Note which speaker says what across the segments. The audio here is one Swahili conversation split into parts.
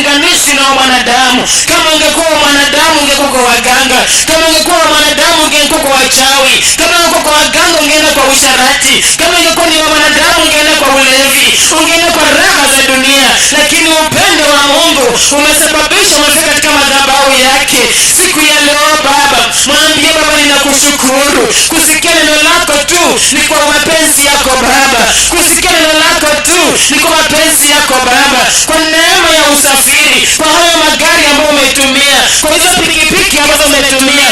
Speaker 1: haulinganishi na wanadamu. Kama ungekuwa wanadamu ungekuwa kwa waganga, kama ungekuwa wanadamu ungekuwa kwa wachawi, kama ungekuwa kwa waganga ungeenda kwa usharati, kama ungekuwa ni wanadamu ungeenda kwa ulevi, ungeenda kwa raha za dunia. Lakini upendo wa Mungu umesababisha umefika katika madhabahu yake. Siku ya leo Baba, mwambie Baba, ninakushukuru. Kusikia neno lako tu ni kwa mapenzi yako Baba, kusikia neno lako tu ni kwa mapenzi yako Baba. Kwa neema ya usafiri, kwa hayo magari ambayo umetumia, kwa hizo pikipiki ambazo umetumia,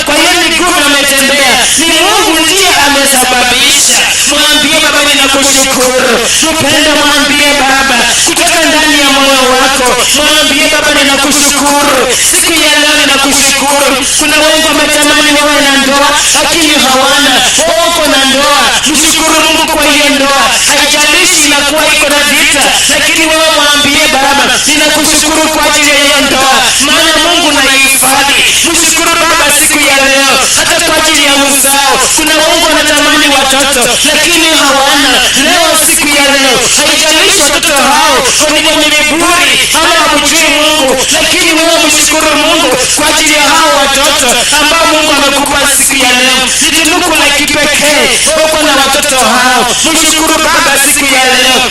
Speaker 1: kwa hiyo miguu umetembea, ni Mungu ndiye amesababisha. Mwambie Baba, ninakushukuru. Upendo mwambie Baba kutoka ndani ya moyo wako. Mwambie Baba, ninakushukuru. Siku ya leo ninakushukuru. Kuna wengi wametamani wawe na ndoa lakini hawana. Wako na ndoa, mshukuru Mungu kwa hiyo ndoa. Haijalishi inakuwa iko na vita, lakini wewe mwambie Baba, ninakushukuru kwa ajili ya hiyo ndoa, maana Mungu anahifadhi. Mshukuru Baba siku ya leo hata kwa ajili ya uzao. Kuna wengi wanatamani watoto lakini hawana. Leo siku ya leo, haijalishi watoto hao ni wenye viburi ama hamjui Mungu, lakini wewe mshukuru Mungu kwa ajili ya hao watoto ambao Mungu amekupa siku ya leo. Ni tunuku la kipekee uko na watoto hao. Mshukuru Baba siku ya leo.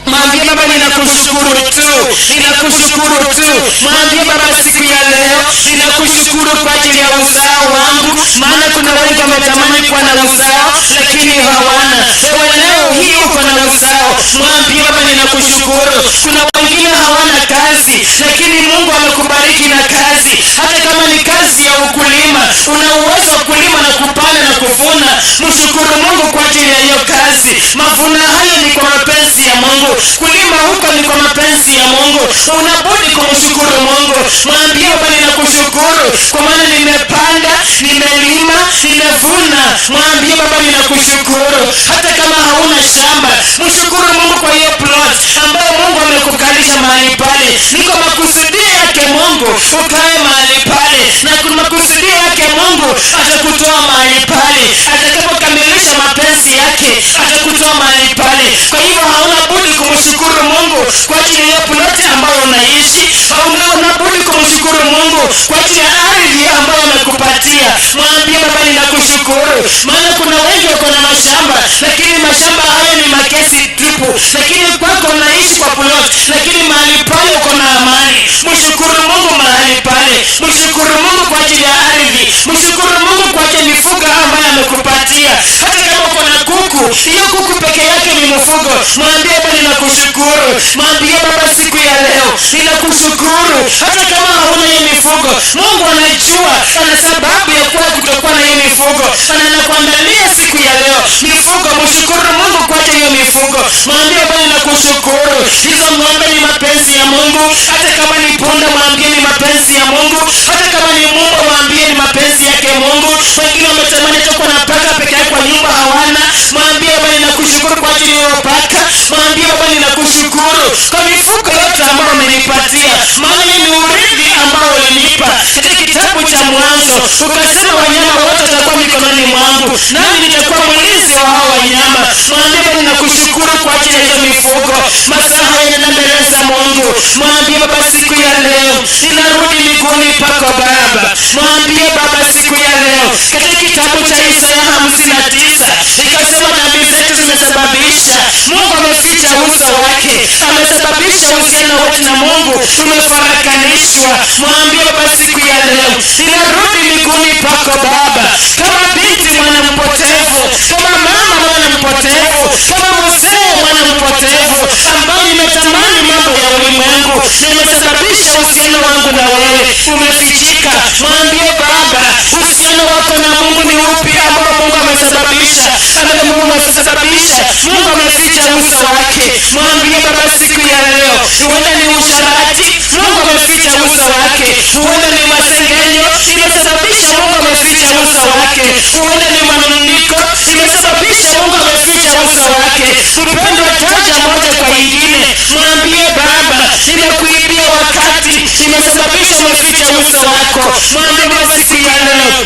Speaker 1: Mwambie Baba, ninakushukuru tu, ninakushukuru tu. Mwambie Baba siku ya leo, ninakushukuru kwa ajili ya uzao wangu, maana kuna wengi wametamani kuwa na uzao lakini hawana. Wewe leo hii uko na uzao. Mwambie Baba, ninakushukuru. Kuna wengine hawana kazi lakini Mungu amekubariki na kazi. Hata kama ni kazi ya ukulima, una uwezo wa kulima na kupanda na kuvuna. Mshukuru Mungu kwa ajili ya hiyo kazi. Mavuno hayo ni kwa mapenzi ya Mungu. Kulima huko ni kwa mapenzi ya Mungu. Unabudi kumshukuru Mungu. Mwambie Baba, ninakushukuru kwa maana nimepanda, nimelima, nimevuna. Mwambie Baba, ninakushukuru. Hata kama hauna shamba, mshukuru Mungu kwa hiyo plot ambayo Mungu amekukalisha mahali pale. Niko makusudio yake Mungu ukae mahali pale, na kuna makusudio yake Mungu atakutoa mahali pale. Atakapokamilisha mapenzi yake atakutoa mahali pale. Kwa hivyo hauna budi kumshukuru Mungu kwa ajili ya ploti ambayo unaishi. Hauna budi kumshukuru Mungu kwa ajili ya ardhi ambayo amekupatia. Mwambie Baba, ninakushukuru. Maana kuna wengi wako na mashamba lakini mashamba hayo ni makesi tupu, lakini kwako unaishi kwa ploti lakini mahali pale uko na amani. Mshukuru Mungu mahali pale. Mshukuru Mungu kwa ajili ya ardhi. Mshukuru Mungu kwa ajili ya mifugo ambayo amekupatia. Hata kama uko na kuku, hiyo kuku peke yake ni mfugo. Mwambie Baba, ninakushukuru. Mwambie Baba siku ya leo, ninakushukuru. Hata kama hauna hiyo mifugo, Mungu anajua ana sababu ya kuwa kutokuwa na hiyo mifugo, na anakuandalia siku ya leo mifugo. Mshukuru Mungu kwa ajili ya mifugo. Mwambie Baba, ninakushukuru. Hizo ng'ombe ni mapenzi ya Mungu. Hata kama ni punda, mwambie ni mapenzi ya Mungu. Hata kama ni mbwa, mwambie ni mapenzi yake Mungu. Wengine wametamani tu kuwa na paka peke yake kwa nyumba hawana. Mwambie Baba, ninakushukuru kwa ajili ya paka. Mwambie Baba, ninakushukuru kwa mifugo yote ambayo umenipatia, maana ni urithi ambao ulinipa. Katika kitabu cha Mwanzo ukasema wanyama wote watakuwa mikononi mwangu, nami nitakuwa mlinzi wa hao wanyama. Mwambie Baba, ninakushukuru kwa ajili ya hizo mifugo. Masaa haya mbele za Mungu. Mwambie Baba, siku ya leo ninarudi miguuni pako Baba. Mwambie Baba, siku ya leo katika kitabu cha Isaya 59 ikasema dhambi zetu zimesababisha Mungu ameficha uso wake, amesababisha uhusiano wetu na Mungu tumefarakanishwa. Mwambie Baba, siku ya leo ninarudi miguuni pako Baba, kama binti mwana mpotevu, kama mama mwana mpotevu, kama mzee mwana mpotevu ambaye nimetamani mambo ya ulimwengu, nimesababisha uhusiano wangu na wewe umefichika. Mwambie Baba, uhusiano wako na Mungu ni upi ambao Mungu amesababisha? Mungu amesababisha, Mungu ameficha uso wake. Mwambie Baba, siku ya leo huenda ni usharati, Mungu ameficha uso wake. Huenda ni masengenyo, imesababisha Mungu ameficha uso wake. Huenda ni manuniko, imesababisha Mungu ameficha uso wake. Upendo taja moja kwa ingine. Mwambie Baba, nimekuibia wakati, imesababisha umeficha uso wako. Mwambie Baba, siku ya leo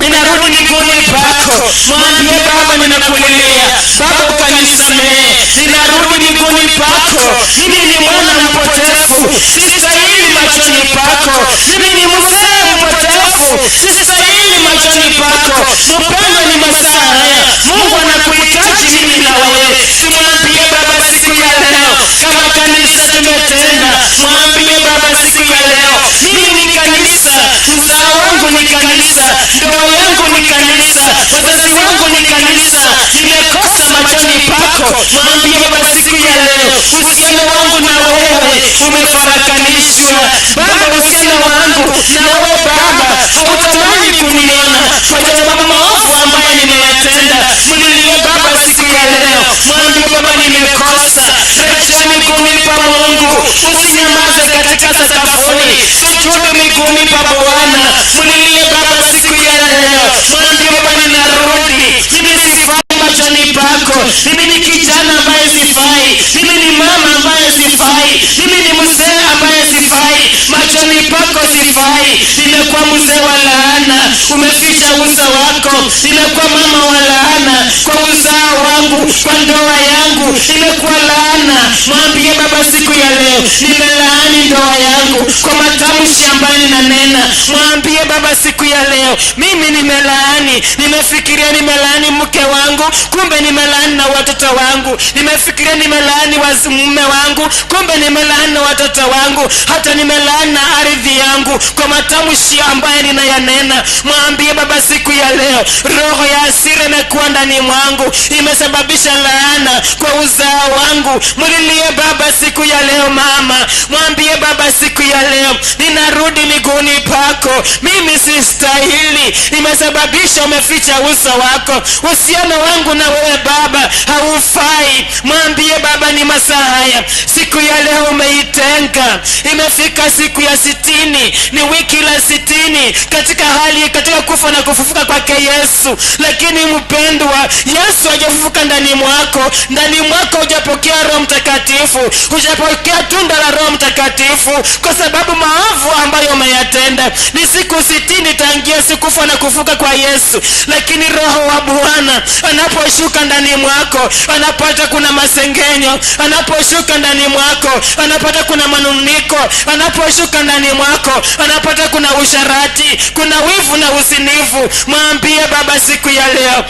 Speaker 1: ninarudi miguuni pako. Mwambie Baba, ninakulilia Baba, ukanisamehe. Ninarudi miguuni pako. Mimi ni mwana mpotevu. mpotefu, sistahili machoni pako. Mimi ni mzee mpotefu, sistahili machoni pako. Mpendwa, ni masaa haya Mungu anakuhitaji mimi na wewe. Tumwambie Baba siku ya leo, kama kanisa tumetenda, mwambie Baba siku ya leo, mimi ni kanisa, uzao wangu ni kanisa, ndoa yangu ni kanisa, wazazi wangu ni kanisa, nimekosa machoni pako. Mwambie Baba siku ya leo, uhusiano wangu na wewe umefarakanishwa. Baba, uhusiano wangu na wewe Baba hautamani kuniona kwa sababu maovu ambayo nimeyatenda. Mlilie Baba siku ya leo, mwambie Baba nimekosa. Rejea miguuni pa Mungu, usinyamaze katika sakafuni, sujudu miguuni pa Bwana. Mlilie Baba siku ya leo, mwambie Baba ninarudi, mimi sifai machoni pako. Mimi ni kijana ambaye sifai, mimi ni mama ambaye sifai, mimi ni mzee ambaye sifai, machoni pako sifai. Nimekuwa mzee wa laana, umeficha uso wako. Nimekuwa mama wa laana kwa uzao wangu, kwa ndoa yangu nimekuwa laana. Mwambie Baba siku ya leo, nimelaani ndoa yangu kwa matamshi ambayo ninanena. Mwambie Baba siku ya leo, mimi nimelaani. Nimefikiria nimelaani mke wangu, kumbe nimelaani na watoto wangu. Nimefikiria nimelaani mume wangu, kumbe nimelaani na watoto wangu. Hata nimelaani na ardhi yangu kwa matamshi ambayo ninayanena. Mwambie Baba siku ya leo, roho ya hasira imekuwa ndani mwangu, imesababisha laana kwa uzao wangu. Mlilie Baba siku ya leo mama, mwambie Baba siku ya leo, ninarudi miguuni pako. Mimi sistahili, imesababisha umeficha uso wako. Uhusiano wangu na wewe Baba haufai. Mwambie Baba ni masaa haya, siku ya leo umeitenga. Imefika siku ya 60, ni wiki la 60 katika kufa na kufufuka kwake Yesu. Lakini mpendwa, Yesu hajafufuka ndani mwako. Ndani mwako hujapokea Roho Mtakatifu, hujapokea tunda la Roho Mtakatifu kwa sababu maovu ambayo umeyatenda. Ni siku 60 tangia kufa na kufufuka kwa Yesu. Lakini Roho wa Bwana anaposhuka ndani mwako, anapata kuna masengenyo. Anaposhuka ndani mwako, anapata kuna manuniko. Anaposhuka ndani mwako, anapata kuna usharati, kuna wivu na usinifu. Mwambie Baba siku ya leo,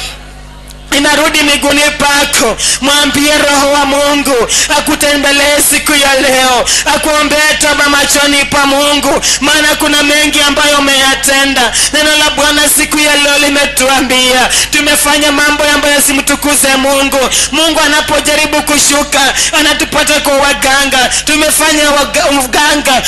Speaker 1: ninarudi miguuni pako. Mwambie Roho wa Mungu akutembelee siku ya leo, akuombee toba machoni pa Mungu, maana kuna mengi ambayo umeyatenda. Neno la Bwana siku ya leo limetuambia tumefanya mambo ambayo simtukuze Mungu. Mungu anapojaribu kushuka anatupata kwa waganga. Tumefanya waganga,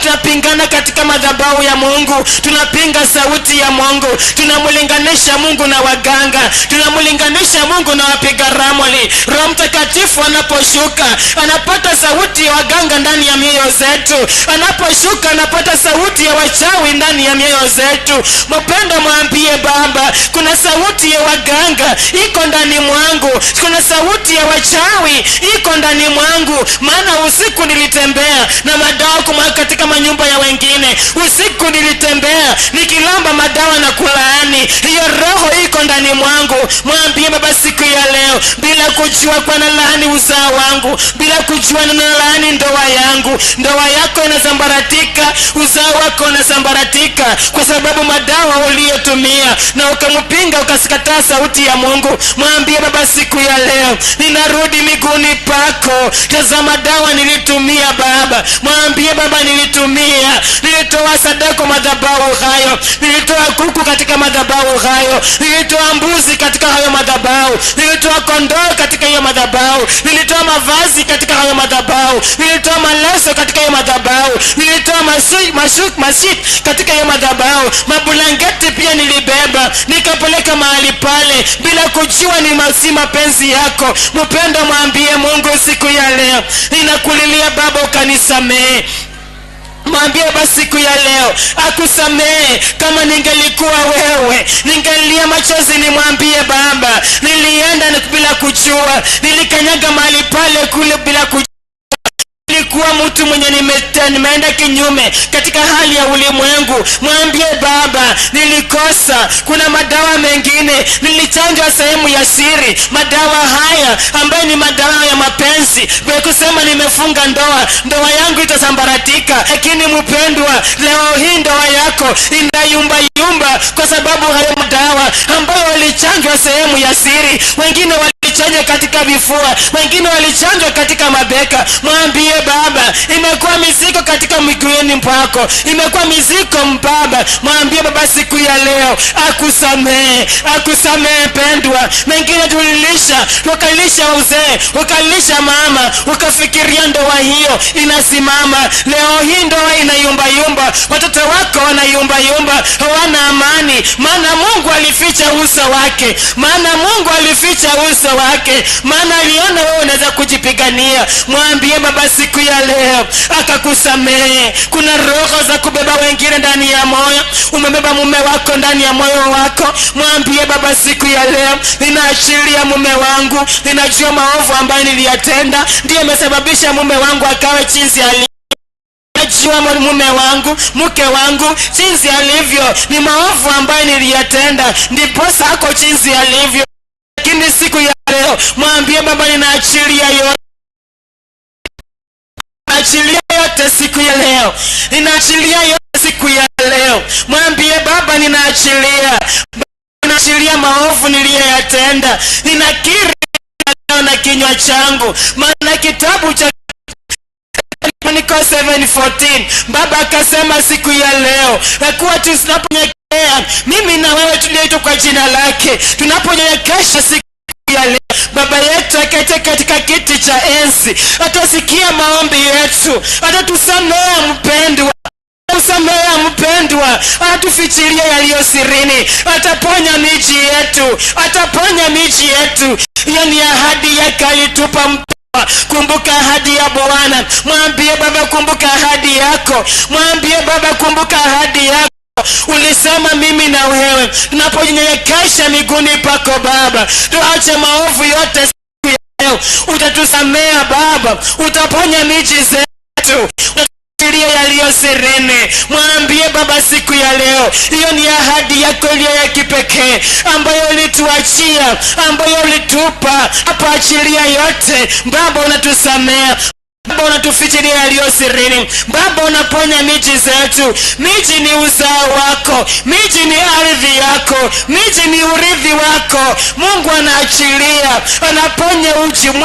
Speaker 1: tunapingana katika madhabahu ya Mungu, tunapinga sauti ya Mungu, tunamlinganisha Mungu na waganga, tunamlinganisha Mungu na wapiga ramli. Roho Mtakatifu anaposhuka anapata sauti ya waganga ndani ya mioyo zetu. Anaposhuka anapata sauti ya wachawi ndani ya mioyo zetu. Mpendo, mwambie Baba, kuna sauti ya waganga iko ndani mwangu, kuna sauti ya wachawi iko ndani mwangu. Maana usiku nilitembea na madawa katika manyumba ya wengine. Usiku nilitembea nikilamba madawa na kulaani. Hiyo roho iko ndani mwangu. Mwambie Baba siku ya leo, bila kujua kwa nalaani uzao wangu, bila kujua nalaani ndoa yangu. Ndoa yako inasambaratika, uzao wako unasambaratika kwa sababu madawa uliyotumia na ukampinga, ukasikataa sauti ya Mungu. Mwambie Baba siku ya leo, ninarudi miguuni pako. Tazama dawa nilitumia Baba. Mwambie Baba, nilitoa sadaka madhabahu hayo, nilitoa kuku katika madhabahu hayo, nilitoa mbuzi katika hayo madhabahu, nilitoa kondoo katika hiyo madhabahu, nilitoa mavazi katika hayo madhabahu, nilitoa maleso katika hiyo madhabahu, nilitoa mashit katika hiyo madhabahu, mabulangeti pia nilibeba nikapeleka mahali pale bila kujua ni mapenzi yako. Mpendo, mwambie Mungu siku ya leo, ninakulilia Baba ukanisamehe. Mwambie basi siku ya leo akusamehe. Kama ningelikuwa wewe, ningelia machozi nimwambie Baba, nilienda bila kujua, nilikanyaga mahali pale kule bila kujua, nilikuwa mtu mwenye nimeenda kinyume katika hali ya ulimwengu, mwambie Baba, nilikosa. Kuna madawa mengine nilichanjwa sehemu ya siri, madawa haya ambayo ni madawa ya mapenzi, kwa kusema nimefunga ndoa yangu itasambaratika. Lakini mpendwa, leo hii ndoa yako inayumba kwa sababu haya madawa ambayo walichanjwa sehemu ya siri. Wengine walichanjwa katika vifua, wengine walichanjwa katika mabeka. Mwambie Baba, imekuwa mizigo katika miguuni mpako, imekuwa mizigo Baba. Mwambie Baba siku ya leo akusamehe pendwa. Mengine tulilisha, ukalisha uzee, ukalisha mama, ukafikiria ndoa hiyo inasimama. Leo hii ndoa inayumba, watoto wako wanayumba, hawana amani, maana Mungu alificha uso wake, maana aliona wewe unaweza kujipigania. Mwambie Baba siku ya leo akakusamehe. Kuna roho za kubeba wengine ndani ya moyo, umebeba mume wako ndani ya moyo wako. Mwambie Baba siku ya leo, ninaachilia mume wangu, ninajua maovu ambayo niliyatenda ndiyo imesababisha mume wangu akawe jinsi alivyo. Najua mume wangu, mke wangu jinsi alivyo ni maovu ambayo niliyatenda, ndipo sako jinsi alivyo. Lakini siku ya leo mwambie Baba, ninaachilia yote, siku ya leo, ninaachilia yote siku ya leo. Mwambie Baba, ninaachilia maovu niliyoyatenda, ninakiri na kinywa changu, maana kitabu cha Niko 7:14 Baba akasema siku ya leo, kwa tunaponyenyekea mimi na wewe tuliyeitwa kwa jina lake, tunaponyenyekesha siku ya leo, Baba yetu akete katika kiti cha enzi atasikia maombi yetu, atatusamea mpendwa, atatufichilia yaliyo sirini, ataponya miji yetu. Hiyo ni ahadi yake alitupa. Kumbuka ahadi ya Bwana. Mwambie Baba, kumbuka ahadi yako. Ulisema mimi na wewe tunaponyenyekesha miguuni pako Baba, tuache maovu yote siku ya leo, utatusamea Baba, utaponya miji zetu, yaliyo sirini. Mwambie Baba siku ya leo, hiyo ni ahadi yako iliyo ya kipekee ambayo ulituachia, ambayo ulitupa. Hapa achilia yote Baba, unatusamea Baba, unatufichilia yaliyo sirini Baba, unaponya miji zetu. Miji ni uzao wako, miji ni ardhi yako, miji ni urithi wako. Mungu anaachilia, anaponya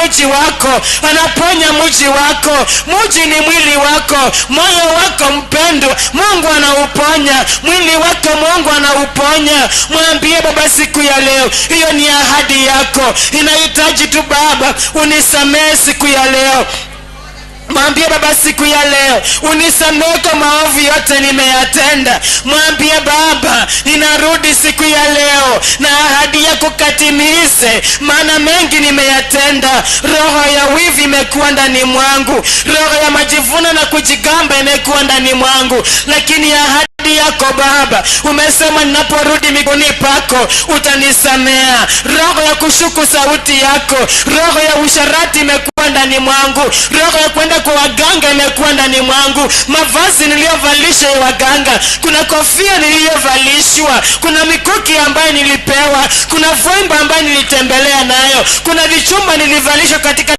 Speaker 1: mji wako, anaponya mji wako. Mji ni mwili wako, moyo wako mpendwa, Mungu anauponya mwili wako, Mungu anauponya. Mwambie Baba siku ya leo, hiyo ni ahadi yako. Inahitaji tu Baba unisamehe siku ya leo. Mwambie Baba siku ya leo, unisamehe kwa maovu yote nimeyatenda. Mwambie Baba, ninarudi siku ya leo na ahadi yako katimize, maana mengi nimeyatenda. Roho ya wivu imekuwa ndani mwangu, roho ya majivuno na kujigamba imekuwa ndani mwangu, lakini ahadi yako Baba umesema ninaporudi miguuni pako utanisamea. Roho ya kushuku sauti yako, roho ya usharati imekuwa ndani mwangu, roho ya kwenda kwa waganga imekuwa ndani mwangu. Mavazi niliyovalisha ya waganga, kuna kofia niliyovalishwa, kuna mikuki ambayo nilipewa, kuna vumba ambayo nilitembelea nayo, kuna vichumba nilivalishwa katika,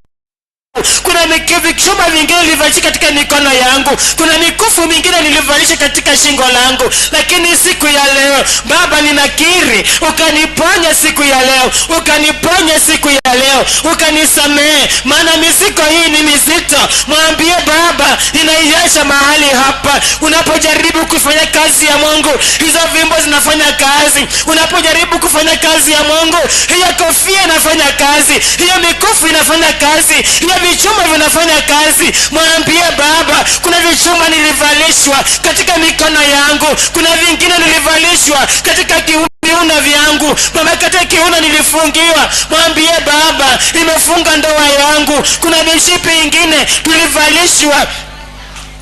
Speaker 1: kuna vichumba vingine nilivalisha katika mikono yangu, kuna mikufu mingine nilivalisha katika shingo langu. Lakini siku ya leo Baba, ninakiri ukaniponya siku ya leo, ukanisamehe, maana mizigo hii ni mizito. Mwambie Baba, ninaiacha mahali hapa. Unapojaribu kufanya kazi ya Mungu, hizo vimbo zinafanya kazi. Unapojaribu kufanya kazi ya Mungu, hiyo kofia inafanya kazi, hiyo mikufu inafanya kazi, hiyo vichuma vinafanya kazi. Mwambie Baba, kuna vichuma nilivalishwa katika mikono yangu, kuna vingine nilivalishwa katika kiuno vyangu Baba, katika kiuno nilifungiwa. Mwambie Baba, nimefunga ndoa yangu, kuna mishipi ingine tulivalishwa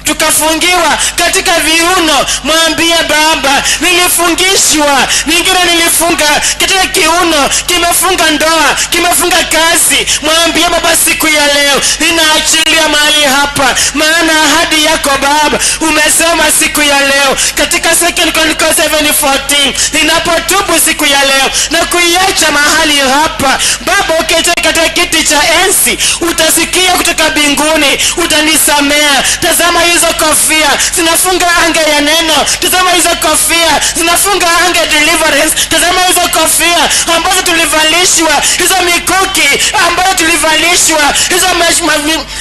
Speaker 1: tukafungiwa katika viuno. Mwambie Baba, nilifungishwa, nyingine nilifunga katika kiuno, kimefunga ndoa, kimefunga kazi. Mwambie Baba, siku ya leo ninaachilia mahali hapa, maana ahadi yako Baba umesema siku ya leo katika 2 Chronicles 7:14, ninapotubu siku ya leo na kuiacha mahali hapa Baba, uketi katika kiti cha enzi, utasikia kutoka mbinguni, utanisamea. Tazama hizo kofia zinafunga anga ya neno, tazama hizo kofia zinafunga anga ya deliverance, tazama hizo kofia ambazo tulivalishwa, hizo mikuki ambazo tulivalishwa, hizo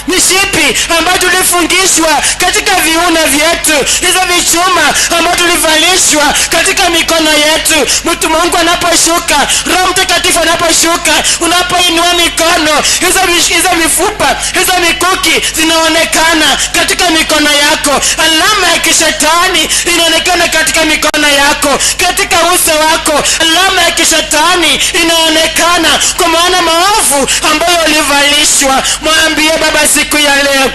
Speaker 1: mishipi ambazo tulifungishwa katika viuno vyetu, hizo vichuma ambazo tulivalishwa katika mikono yetu. Mtu Mungu anaposhuka, Roho Mtakatifu anaposhuka, unapoinua mikono, hizo mifupa, hizo mikuki zinaonekana katika mikono yako. Alama ya kishetani inaonekana katika mikono yako, katika uso wako alama ya kishetani inaonekana, kwa maana maovu ambayo ulivalishwa. Mwambie Baba, siku ya leo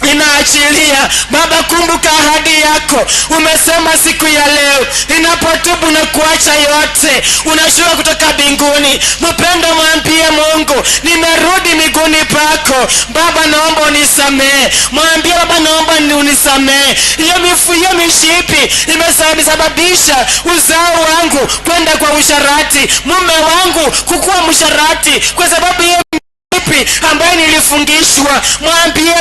Speaker 1: ninaachilia Baba, kumbuka ahadi yako. Umesema siku ya leo ninapotubu na kuacha yote, unashuka kutoka mbinguni. Mpendo, mwambie Mungu, nimerudi miguuni pako Baba, naomba unisamehe. Mwambie Baba, naomba unisamehe. Hiyo mishipi imesababisha uzao wangu kwenda kwa usharati, mume wangu kukuwa msharati kwa sababu hiyo ambaye nilifungishwa. Mwambie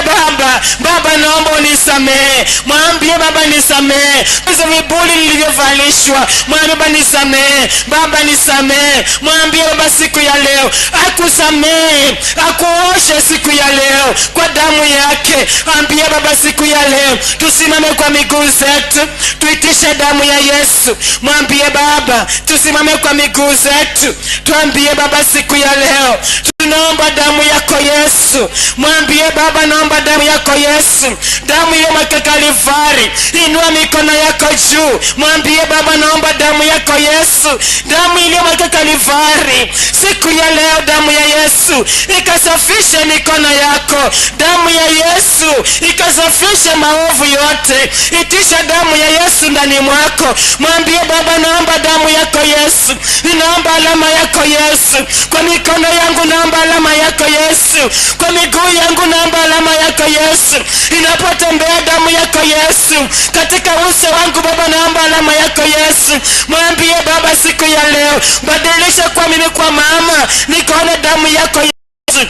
Speaker 1: Baba, naomba unisamehe. Mwambie Baba, nisamehe hizo vibuli nilivyovalishwa. Mwambie Baba, nisamehe. Baba, nisamehe. Mwambie Baba, siku ya leo akusamehe, akuoshe siku ya leo kwa damu yake. Mwambie Baba, siku ya leo tusimame kwa miguu zetu, tuitishe damu ya Yesu. Mwambie Baba, tusimame kwa miguu zetu, tuambie Baba, siku ya leo tunaomba damu yako Yesu. Mwambie Baba, naomba damu yako Yesu, damu ile ya Kalvari. Inua mikono yako juu, mwambie Baba, naomba damu yako Yesu, damu ile ya Kalvari. Siku ya leo damu ya Yesu ikasafishe mikono yako, damu ya Yesu ikasafishe maovu yote. Itisha damu ya Yesu ndani mwako. Mwambie Baba, naomba damu yako Yesu, ninaomba alama yako Yesu kwa mikono yangu, naomba alama yako Yesu kwa miguu yangu, naomba alama yako Yesu inapotembea, damu yako Yesu katika uso wangu Baba, naomba alama yako Yesu. Mwambie Baba, siku ya leo badilisha kwa mimi, kwa mama, nikaone damu yako Yesu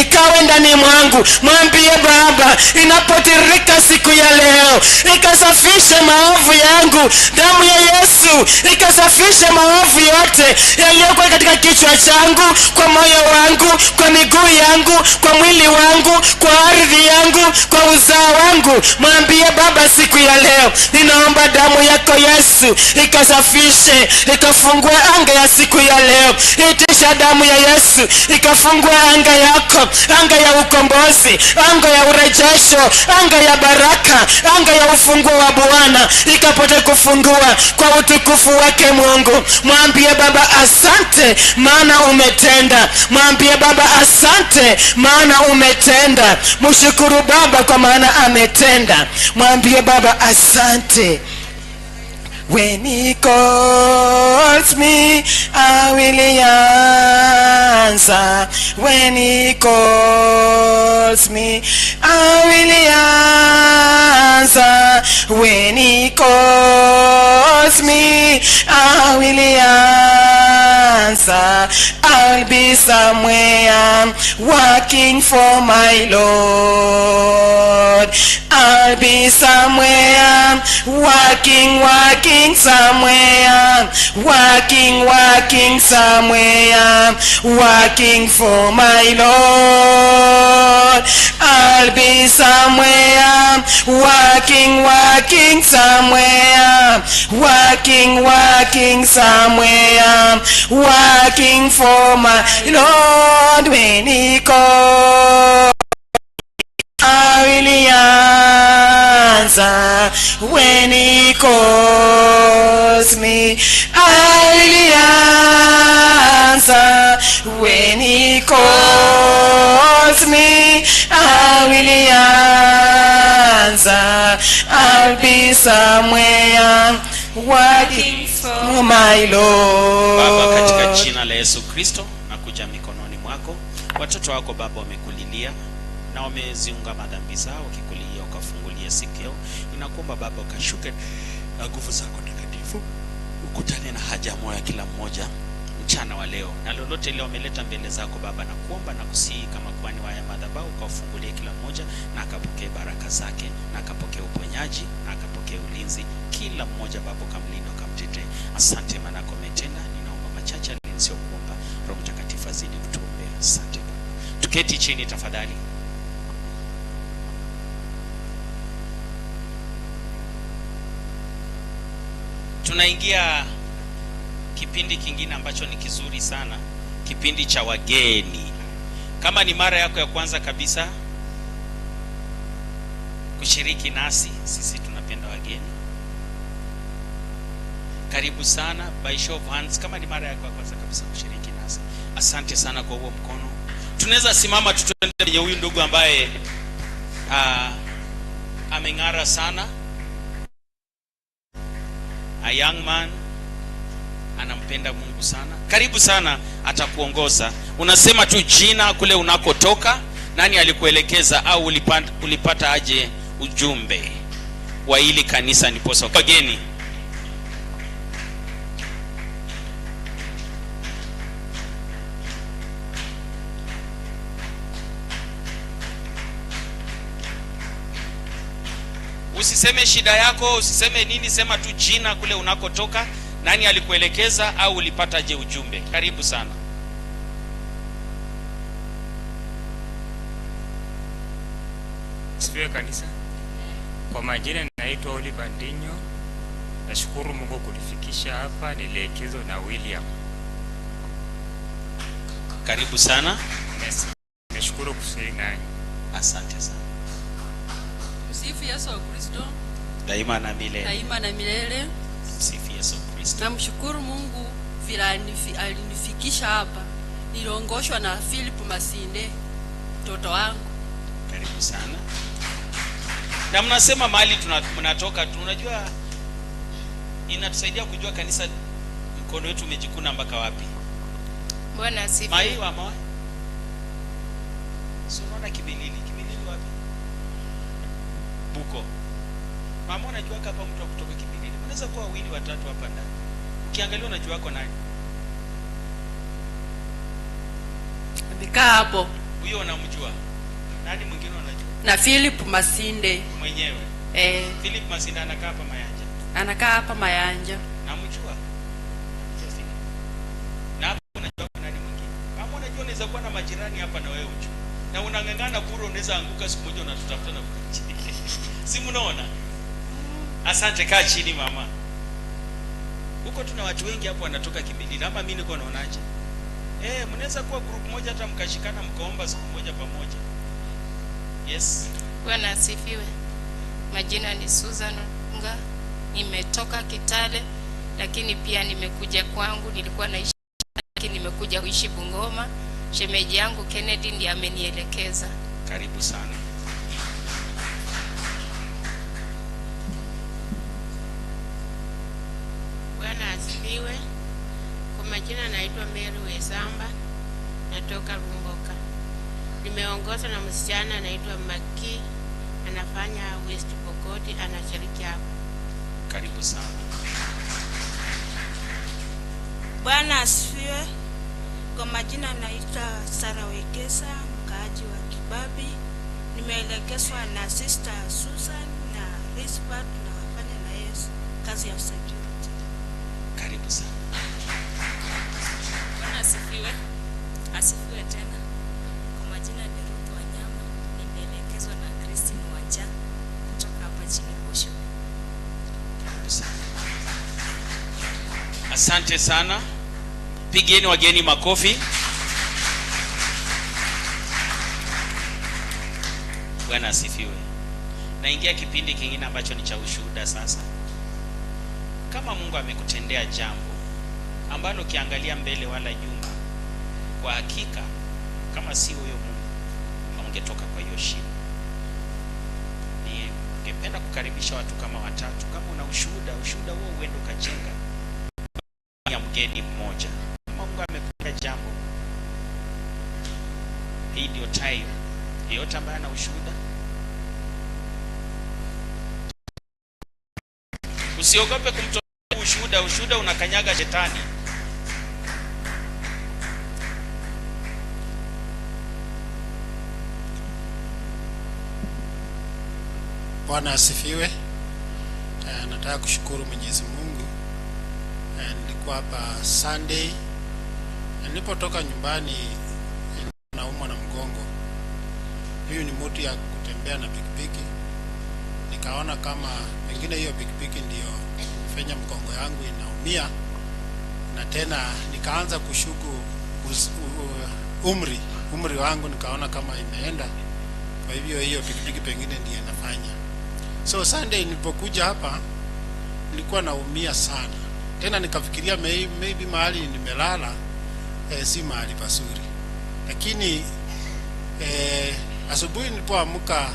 Speaker 1: ikawe ndani mwangu. Mwambie Baba, inapotirika siku ya leo ikasafishe maovu yangu, damu ya Yesu ikasafishe maovu yote yaliyokuwa katika kichwa changu, kwa moyo wangu, kwa miguu yangu, kwa mwili wangu, kwa ardhi yangu, kwa uzao wangu. Mwambie Baba, siku ya leo ninaomba damu yako Yesu ikasafishe, ikafungue anga ya siku ya leo. Itisha damu ya Yesu ikafungue anga yako, anga ya ukombozi, anga ya urejesho, anga ya baraka, anga ya ufunguo wa Bwana ikapote kufungua kwa utukufu wake Mungu. Mwambie Baba, asante maana umetenda. Mwambie Baba, asante maana umetenda. Mshukuru Baba kwa maana ametenda. Mwambie Baba, asante. When he calls me, I will answer. When he calls me, I will answer. When he calls me, I will answer. I'll be somewhere working for my Lord. I'll be somewhere working somewhere, working somewhere, working for my Lord. I'll be somewhere working somewhere, working somewhere, working for my Lord. When he calls, I will answer. When he calls me, I will answer. When he calls me, I will answer.
Speaker 2: somewhere working for my Lord.
Speaker 3: Baba, katika jina la Yesu Kristo nakuja mikononi mwako. Watoto wako Baba wamekulilia na wameziunga madhambi zao, kikulilia ukafungulia sikio. Ninakuomba Baba ukashuke na nguvu zako takatifu, ukutane na haja moyo ya kila mmoja mchana wa leo, na lolote ile wameleta mbele zako Baba, na kuomba na kusihi kama kwani wa ya madhabahu ukafungulie kila mmoja, na akapokee baraka zake, na akapokee uponyaji, na akapokee ulinzi. Kila mmoja Baba ukamlinda, ukamtetee. Asante maana umetenda. Ninaomba machache sio kuomba. Roho Mtakatifu azidi kutuombea. Asante Baba. Tuketi chini tafadhali. Tunaingia kipindi kingine ambacho ni kizuri sana, kipindi cha wageni. Kama ni mara yako ya kwanza kabisa kushiriki nasi, sisi tunapenda wageni. Karibu sana, by show of hands, kama ni mara yako ya kwanza kabisa kushiriki nasi. Asante sana kwa huo mkono. Tunaweza simama tutende kwenye huyu ndugu ambaye ameng'ara sana. A young man, anampenda Mungu sana. Karibu sana, atakuongoza. Unasema tu jina, kule unakotoka, nani alikuelekeza, au ulipata aje ujumbe wa hili kanisa niposa wageni. Usiseme shida yako, usiseme nini, sema tu jina, kule unakotoka, nani alikuelekeza, au ulipata je ujumbe. Karibu sana.
Speaker 4: Sifiwe kanisa. Kwa majina naitwa Oliver Ndinyo. Nashukuru Mungu kulifikisha hapa, nilielekezwa na William.
Speaker 3: Karibu sana.
Speaker 4: Yes. Nashukuru kushiriki naye.
Speaker 3: Asante sana.
Speaker 5: Sifu Yesu Kristo.
Speaker 3: Daima na milele.
Speaker 5: Daima na milele.
Speaker 3: Sifu Yesu Kristo.
Speaker 5: Namshukuru Mungu vile alinifikisha hapa. Niliongoshwa na Philip Masinde, mtoto wangu.
Speaker 3: Karibu sana. Na mnasema mahali mnatoka, tunajua inatusaidia kujua kanisa mkono wetu umejikuna mpaka wapi.
Speaker 5: Bwana asifiwe.
Speaker 3: Mai wa mawe. Sio unaona Kibilili wapi? Buko. Mama unajua hapa mtu kutoka Kibilili. Unaweza kuwa wawili watatu hapa ndani. Ukiangalia unajua wako nani?
Speaker 5: Amekaa hapo.
Speaker 3: Huyo unamjua. Nani mwingine unajua?
Speaker 5: Na Philip Masinde.
Speaker 3: Mwenyewe. Philip Masinde anakaa hapa Mayanja.
Speaker 5: Anakaa hapa Mayanja.
Speaker 3: Namjua. Na hapo unajua nani mwingine? Kama unajua unaweza kuwa na majirani hapa na wewe unajua. Na unangangana kuro, unaweza anguka siku moja unatutafuta na kukuchi. Si mnaona? Asante, kaa chini mama. Huko tuna watu wengi hapo wanatoka Kimilili. Ama mimi niko naonaje? Mnaweza kuwa group moja hata mkashikana mkaomba siku moja pamoja. Yes.
Speaker 6: Bwana asifiwe. Majina ni Susan Nga. Nimetoka Kitale lakini pia nimekuja kwangu, nilikuwa naishi lakini nimekuja kuishi Bungoma. Shemeji yangu Kennedy ndiye amenielekeza.
Speaker 3: Karibu sana.
Speaker 7: Bwana asifiwe. Kwa majina naitwa Mary Wesamba, natoka Rumboka. Nimeongozwa na msichana anaitwa Maki, anafanya West Pokoti, anashiriki hapo.
Speaker 3: Karibu sana.
Speaker 8: Bwana asifiwe. Kwa majina naitwa Sara Wekesa, mkaaji wa Kibabi. Nimeelekezwa na Sister Susan na Risbert, na wafanya na Yesu kazi ya security.
Speaker 3: Karibu sana.
Speaker 9: Bwana asifiwe. Asifiwe tena. Kwa majina ni Ruth Wanyama, nimeelekezwa na Christine Wanja kutoka hapa chini Bosho.
Speaker 3: Karibu sana. Asante sana. Pigeni wageni makofi. Bwana asifiwe. Naingia kipindi kingine ambacho ni cha ushuhuda sasa. Kama Mungu amekutendea jambo ambalo ukiangalia mbele wala nyuma, kwa hakika kama si huyo Mungu haungetoka kwa hiyo shida. Ningependa kukaribisha watu kama watatu. watatu. Kama una ushuhuda huo uende ukajenga ya mgeni mmoja. Kama Mungu amekupa jambo, hii ndio time. Yeyote ambaye ana ushuhuda, usiogope kumtoa ushuhuda. Ushuhuda unakanyaga shetani.
Speaker 10: Bwana asifiwe. Nataka kushukuru Mwenyezi Mungu. Nilikuwa hapa Sunday. Nilipotoka nyumbani naumwa na mgongo. Hiyo ni mtu ya kutembea na pikipiki. Nikaona kama pengine hiyo pikipiki ndio fanya mgongo yangu inaumia, na tena nikaanza kushuku umri wangu, nikaona kama imeenda. Kwa hivyo hiyo pikipiki pengine ndiyo inafanya. So Sunday nilipokuja hapa nilikuwa naumia sana. Tena nikafikiria maybe mahali nimelala si mahali pazuri. Lakini asubuhi nilipoamka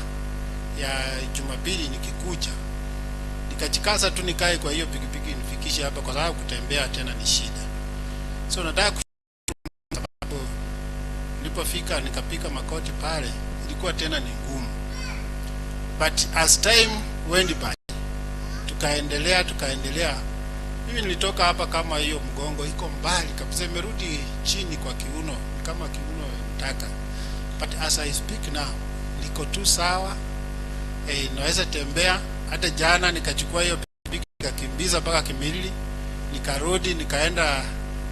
Speaker 10: ya Jumapili nikikuja, nikajikaza tu nikae kwa hiyo pikipiki nifikishe hapa, kwa sababu kutembea tena ni shida. So nataka sababu nilipofika nikapika makoti pale, ilikuwa tena ni ngumu. But as time went by, tukaendelea. Mimi nilitoka hapa kama hiyo mgongo iko mbali kabisa, imerudi chini kwa kiuno, kama kiuno nataka. But as I speak now, niko tu sawa. Naweza tembea. Hata jana nikachukua hiyo pikipiki nikakimbiza mpaka Kimilili, nikarudi nikaenda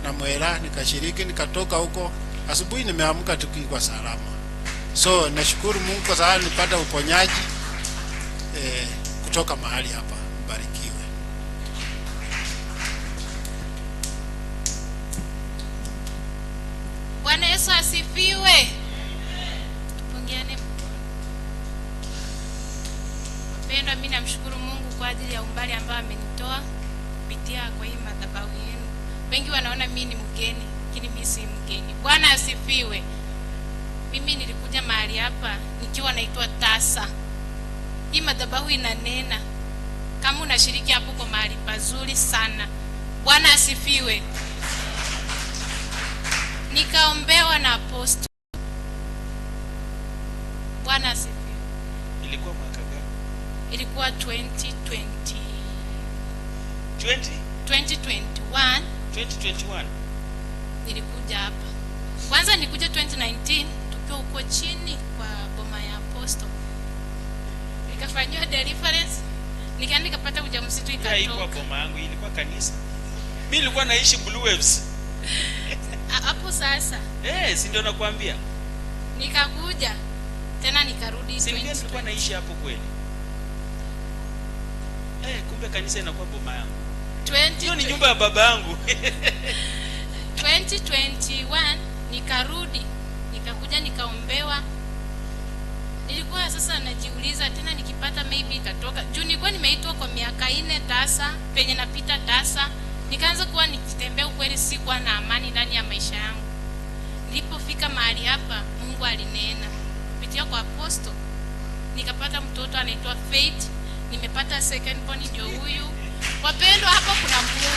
Speaker 10: na Mwera, nikashiriki, nikatoka huko. Asubuhi nimeamka tukikuwa salama. So nashukuru Mungu kwa sababu nilipata uponyaji kutoka mahali hapa. Mbarikiwe.
Speaker 6: Bwana Yesu asifiwe. Tupungiane mkono. Wapendwa, mimi namshukuru Mungu kwa ajili ya umbali ambao amenitoa kupitia kwa hii madhabahu yenu. Wengi wanaona mimi ni mgeni, lakini mimi si mgeni. Bwana asifiwe. Mimi nilikuja mahali hapa nikiwa naitwa Tasa. Hii madhabahu inanena. Kama unashiriki hapo kwa mahali pazuri sana. Bwana asifiwe. Nikaombewa na apostle. Bwana asifiwe.
Speaker 3: Ilikuwa mwaka gani?
Speaker 6: Ilikuwa 2021.
Speaker 3: 2021
Speaker 6: nilikuja hapa. Kwanza nilikuja 2019 tukiwa huko chini kwa boma ya apostle. Nikafanywa deliverance. Nikaenda nikapata ujauzito ikatoka.
Speaker 3: Ilikuwa boma yangu, ilikuwa kanisa. Mimi nilikuwa naishi Blue Waves.
Speaker 6: Hapo sasa.
Speaker 3: Si ndio nakwambia.
Speaker 6: Nikakuja tena nikarudi 2020.
Speaker 3: Nilikuwa naishi hapo kweli. Kumbe kanisa inakuwa boma yangu. Hiyo ni nyumba ya baba yangu.
Speaker 6: 2021 nikarudi, nikakuja nikaombewa. Nilikuwa sasa najiuliza tena nikipata maybe itatoka. Juu nilikuwa nimeitwa kwa miaka 4 Tasa, penye napita Tasa. Nikaanza kuwa nikitembea ukweli sikuwa na amani ndani ya maisha yangu. Nilipofika mahali hapa, Mungu alinena kupitia kwa apostle. Nikapata mtoto anaitwa Faith. Nimepata second born ndio huyu. Wapendwa, hapa kuna Mungu.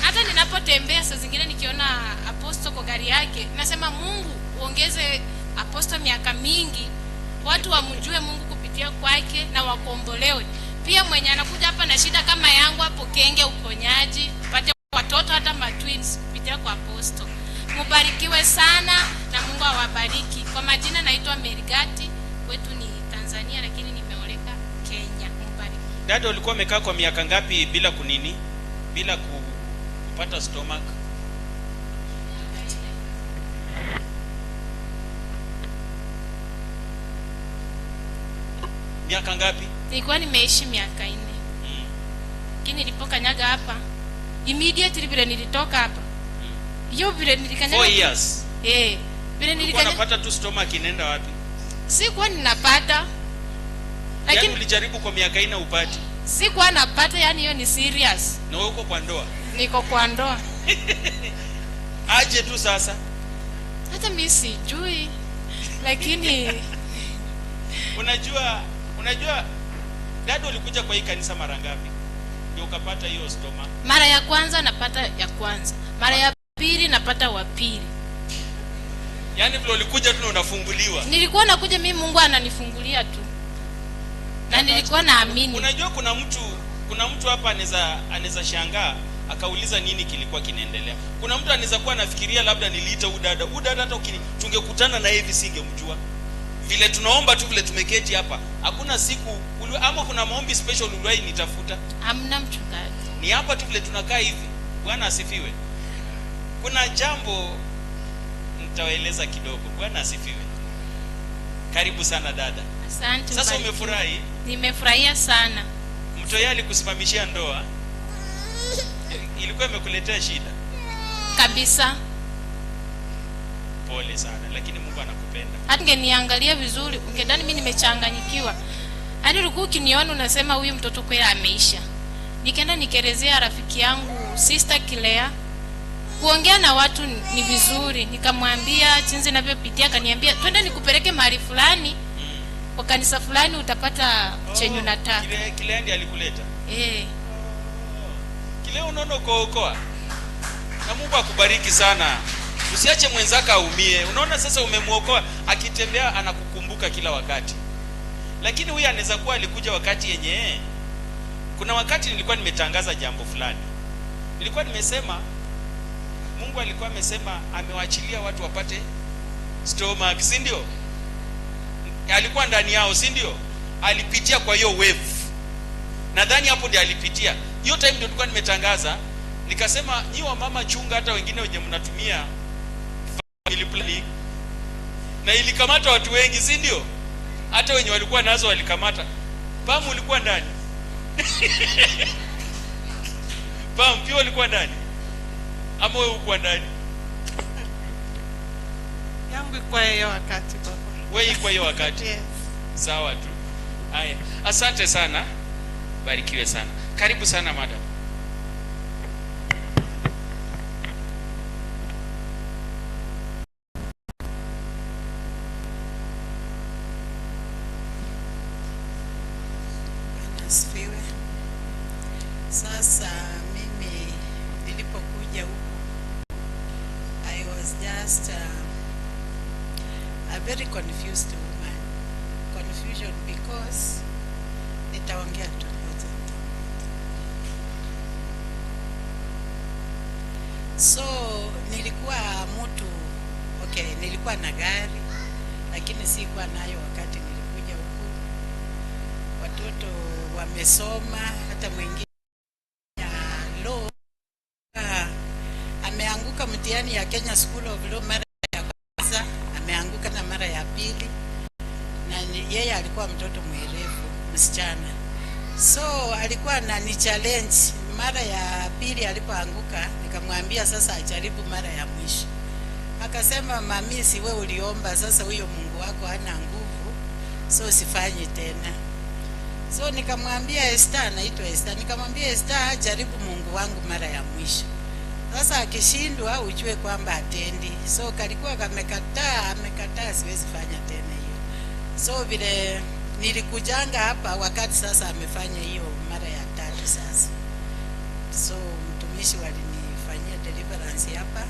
Speaker 6: Hata ninapotembea saa zingine nikiona apostle kwa gari yake, nasema Mungu uongeze apostle miaka mingi, watu wamjue Mungu kupitia kwake na wakombolewe. Pia mwenye anakuja hapa na shida kama yangu hapo kenge uponyaji, pate watoto hata matwins kupitia kwa apostle. Mubarikiwe sana na Mungu awabariki. Kwa majina naitwa Merigati, kwetu ni Tanzania lakini nimeoleka Kenya. Mubariki.
Speaker 3: Dada, ulikuwa umekaa kwa miaka ngapi bila kunini? Bila kupata stomach? Miaka ngapi?
Speaker 6: Nilikuwa nimeishi miaka 4. Lakini nilipokanyaga hapa, immediately vile nilitoka hapa. Hiyo vile nilikanyaga
Speaker 3: 4 years.
Speaker 6: Vile nilikanyaga
Speaker 3: unapata tu stomach inaenda wapi?
Speaker 6: Sikuwa ninapata.
Speaker 3: Lakini ulijaribu kwa miaka 4 upate.
Speaker 6: Sikuwa napata, yani hiyo ni serious.
Speaker 3: Na uko kwa ndoa? Niko
Speaker 6: kwa ndoa.
Speaker 3: Aje tu sasa.
Speaker 6: Hata mimi sijui. Lakini
Speaker 3: unajua Dada, ulikuja kwa hii kanisa mara ngapi ndio ukapata hiyo stoma?
Speaker 6: Mara ya kwanza napata ya kwanza, mara ya pili napata wa pili.
Speaker 3: Yaani vile ulikuja tu unafunguliwa?
Speaker 6: Nilikuwa nakuja mimi, Mungu ananifungulia tu. Na nilikuwa naamini.
Speaker 3: Unajua kuna mtu hapa anaweza shangaa akauliza nini kilikuwa kinaendelea. Kuna mtu anaweza kuwa anafikiria labda niliita udada hata tungekutana na hivi singemjua. Vile tunaomba tu, vile tumeketi hapa, hakuna siku ama kuna maombi special uliwahi nitafuta?
Speaker 6: Hamna mchungaji.
Speaker 3: Ni hapa tu vile tunakaa hivi. Bwana asifiwe. Kuna jambo nitawaeleza kidogo. Bwana asifiwe. Karibu sana dada.
Speaker 6: Asante.
Speaker 3: Sasa umefurahi?
Speaker 6: Nimefurahia sana.
Speaker 3: Mtu yeye alikusimamishia ndoa, ilikuwa imekuletea shida
Speaker 6: kabisa.
Speaker 3: Pole sana, lakini Mungu anakupenda.
Speaker 6: Hata ungeniangalia vizuri, ungedhani mimi nimechanganyikiwa. Hadi ulikuwa ukiniona unasema huyu mtoto kweli ameisha. Nikaenda nikerezea rafiki yangu Sister Kilea. Kuongea na watu ni vizuri. Nikamwambia jinsi ninavyopitia, akaniambia twende nikupeleke mahali fulani. Kwa kanisa fulani utapata chenye unataka.
Speaker 3: Kile ndiye alikuleta? Kile unaona kuokoa. Na Mungu akubariki sana. Usiache mwenzako aumie. Unaona sasa umemuokoa, akitembea anakukumbuka kila wakati. Lakini huyu anaweza kuwa alikuja wakati yenye kuna wakati nilikuwa nimetangaza jambo fulani. Nilikuwa nimesema Mungu alikuwa amesema amewaachilia watu wapate stomach, si ndio? Alikuwa ndani yao, si ndio? Alipitia kwa hiyo wave. Nadhani hapo ndio alipitia. Hiyo time ndio nilikuwa nimetangaza, nikasema nyiwa mama chunga hata wengine wenye mnatumia family planning. Na ilikamata watu wengi, si ndio? Hata wenye walikuwa nazo walikamata. Pamu ulikuwa ndani. Pamu pia ulikuwa ndani. Ama wewe ulikuwa ndani?
Speaker 2: Yangu kwa hiyo wakati baba.
Speaker 3: Wewe kwa hiyo wakati?
Speaker 2: Yes.
Speaker 3: Sawa tu. Haya, asante sana. Barikiwe sana. Karibu sana madam.
Speaker 2: Asifiwe. Sasa mimi nilipokuja huku, I was just a very confused woman. Confusion because nitaongea tu. So nilikuwa nilikuwa na gari lakini sikuwa nayo wakati nilikuja huku. Watoto wamesoma, hata mwingine law ameanguka mtihani ya Kenya School of Law mara ya kwanza, ameanguka na mara ya pili, na yeye alikuwa mtoto mwerevu, msichana. So alikuwa ni challenge. Mara ya pili alipoanguka, nikamwambia sasa ajaribu mara ya mwisho. Akasema, mami, si wewe uliomba, sasa huyo Mungu wako hana nguvu, so sifanyi tena. So nikamwambia Esther, anaitwa Esther, nikamwambia Esther jaribu Mungu wangu mara ya mwisho. Sasa akishindwa ujue kwamba atendi. So kalikuwa amekataa, siwezi fanya tena hiyo. So vile nilikujanga hapa wakati sasa amefanya hiyo mara ya tatu sasa. So mtumishi walinifanyia deliverance hapa.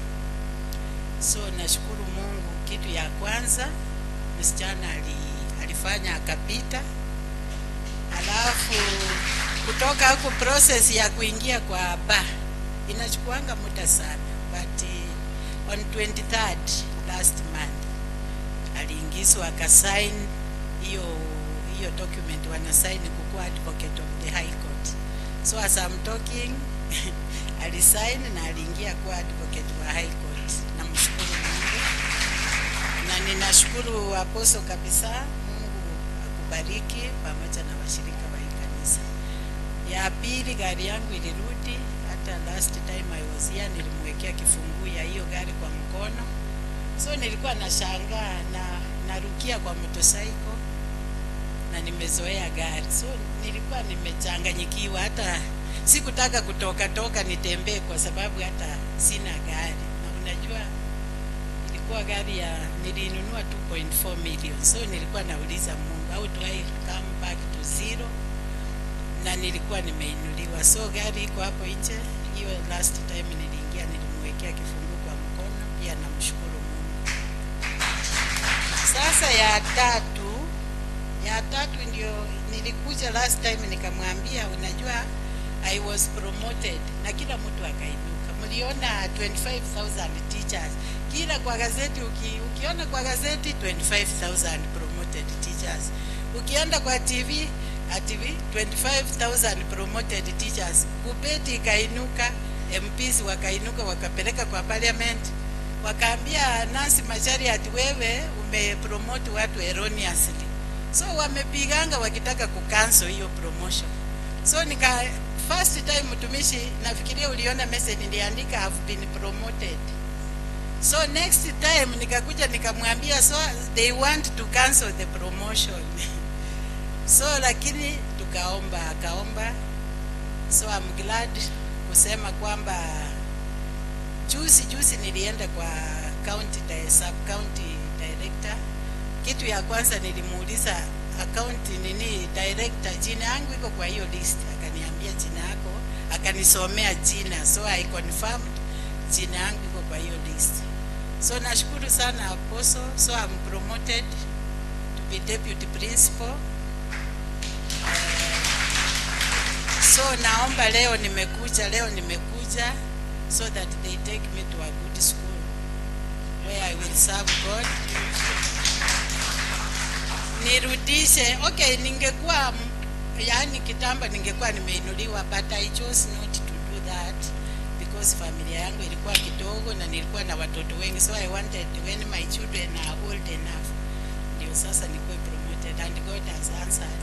Speaker 2: So nashukuru Mungu. Kitu ya kwanza msichana alifanya akapita. Alafu kutoka huko process ya kuingia kwa bar inachukuanga muda sana, but on 23rd last month aliingizwa akasign hiyo document, wana sign kukuwa advocate of the high court. So as I'm talking alisign na aliingia kuwa advocate wa high court. Namshukuru Mungu na ninashukuru Apostle kabisa. Mungu akubariki pamoja na washirika wa kanisa. Ya pili, gari yangu ilirudi. Hata last time I was here nilimwekea kifungu ya hiyo gari kwa mkono. So nilikuwa nashangaa na narukia kwa motorcycle na nimezoea gari. So nilikuwa nimechanganyikiwa, hata sikutaka kutoka nitembee kwa sababu hata sina gari. Na unajua ilikuwa gari nilinunua 2.4 million. So nilikuwa nauliza Mungu, how do I come back to zero na nilikuwa nimeinuliwa. So gari iko hapo nje. Hiyo last time niliingia nilimwekea kifungu kwa mkono, pia namshukuru Mungu. Sasa ya tatu ndio nilikuja last time nikamwambia, unajua I was promoted, na kila mtu akainuka. Mliona 25,000 teachers. Kila kwa gazeti ukiona kwa gazeti 25,000 promoted teachers. Ukienda kwa TV 25,000 promoted teachers. Kupeti ikainuka, MPs wakainuka wakapeleka kwa parliament. Wakaambia Nancy Macharia ati wewe umepromote watu erroneously. So wamepiganga wakitaka kucancel hiyo promotion. So first time mtumishi, nafikiria uliona message niliandika have been promoted. So next time nikakuja nikamwambia, so they want to cancel the promotion. So lakini akaomba. So I'm glad kusema kwamba juzi nilienda kwa sub county director. Kitu ya kwanza nilimuuliza account director, jina yangu iko kwa hiyo list. Akaniambia jina yako, akanisomea jina. So I confirmed jina yangu iko kwa hiyo list. So nashukuru sana Apostle. So I'm promoted to be deputy principal. So naomba leo nimekuja so that they take me to a good school where I will serve God. Nirudishe, okay, ningekuwa kitamba ningekuwa nimeinuliwa, but I chose not to do that because familia yangu ilikuwa kidogo na nilikuwa na watoto wengi. So I wanted when my children are old enough, ndio sasa nikuwe promoted, and God has answered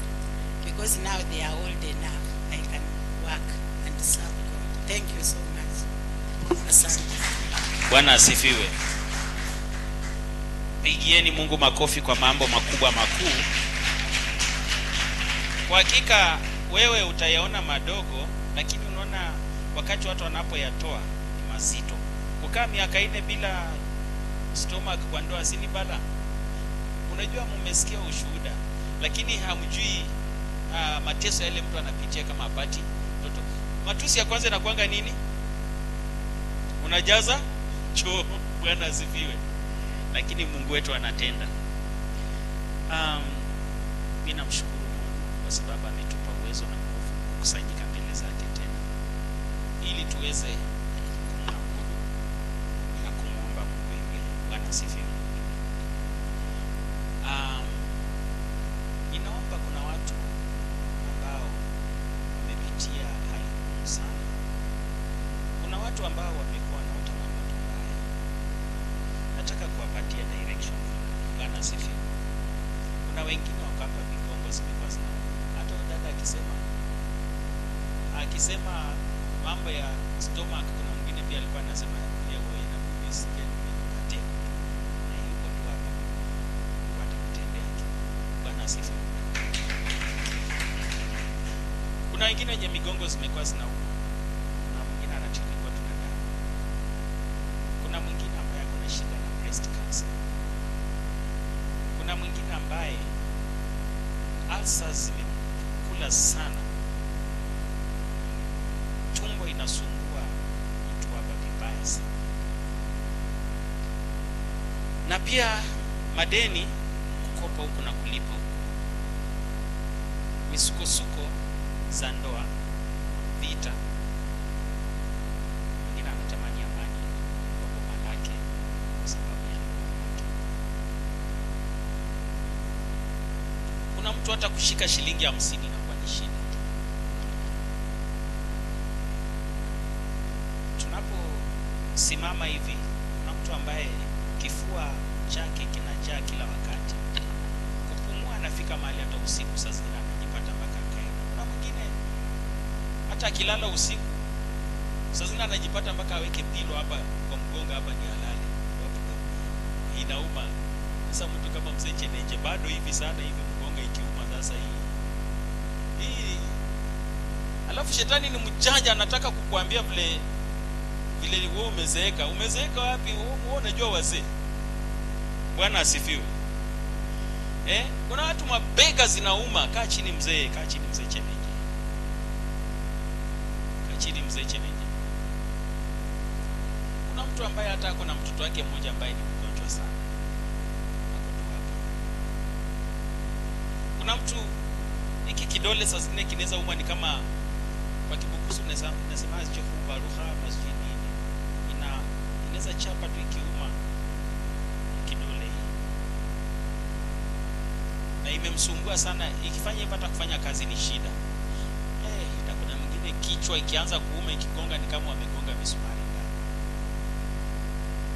Speaker 2: because now they are old enough I can work and serve God. Thank you so much. Asante.
Speaker 3: Bwana asifiwe. Pigieni Mungu makofi kwa mambo makubwa makuu. Kwa hakika wewe utayaona madogo, lakini unaona wakati watu wanapoyatoa ni mazito. Kukaa miaka 4 bila stomach kwa ndoa si bala. Unajua mmesikia ushuhuda, lakini hamjui mateso yale mtu anapitia kama apati mtoto. Matusi ya kwanza inakuanga nini? Unajaza choo. Bwana asifiwe. Lakini Mungu wetu anatenda. Mimi namshukuru Mungu kwa sababu ametupa uwezo na nguvu kukusanyika mbele zake tena ili tuweze kumwabudu na kumwomba Mungu yeye. Bwana asifiwe. Ninaomba kuna watu ambao wamepitia hali ngumu sana. Kuna watu ambao wamekuwa na utamaduni mbaya. Nataka kuwapatia direction. Bwana asifiwe. Kuna wengine wakapa vigongo zimekuwa zina. Hata dada akisema mambo ya stomach, kuna mwingine pia alikuwa anasema leo inabidi usikie nipate. Na yuko tu hapa. Watakutendea tu. Bwana asifiwe. Kuna wengine wenye migongo zimekuwa zinauma. Kuna mwingine anachukua tu na damu. Kuna mwingine ambaye ana shida na breast cancer. Kuna mwingine ambaye ulcers zimekula sana. Tumbo inasumbua mtu hapa vibaya sana. Na pia madeni, kukopa huko na kulipa huko. Misukosuko za ndoa, vita. Mwingine anatamani amani kwa boma lake kwa sababu ya ndoa. Kuna mtu hata kushika shilingi 50 inakuwa ni shida. Tunaposimama hivi, kuna mtu ambaye kifua chake kinajaa kila wakati. Kupumua anafika mahali hata usiku saa zingine anajipata mpaka akaenda. Kuna mwingine hata akilala usiku saa zingine anajipata mpaka aweke pilo hapa kwa mgongo hapa ndio alale. Inauma. Sasa mtu kama mzee Chenenje bado hivi sana hivi mgongo ikiuma sasa hii. Alafu shetani ni mjanja, anataka kukuambia vile wewe umezeeka. Umezeeka wapi? Wewe unajua wazee. Bwana asifiwe. Kuna watu mabega zinauma. Kaa chini mzee Chenenje. chini mzee Chemenye. Kuna mtu ambaye hata ako na mtoto wake mmoja ambaye ni mgonjwa sana. Ako tu hapa. Kuna mtu hiki kidole saa zingine kinaweza uma, ni kama kwa Kibukusu nasema asichokuba ruha masjid nini. Inaweza chapa tu ikiuma kidole. Na imemsumbua sana, ikifanya hivyo hata kufanya kazi ni shida. Na kuna mwingine kichwa ikianza kuuma ikigonga ni kama wamegonga misumari ndani.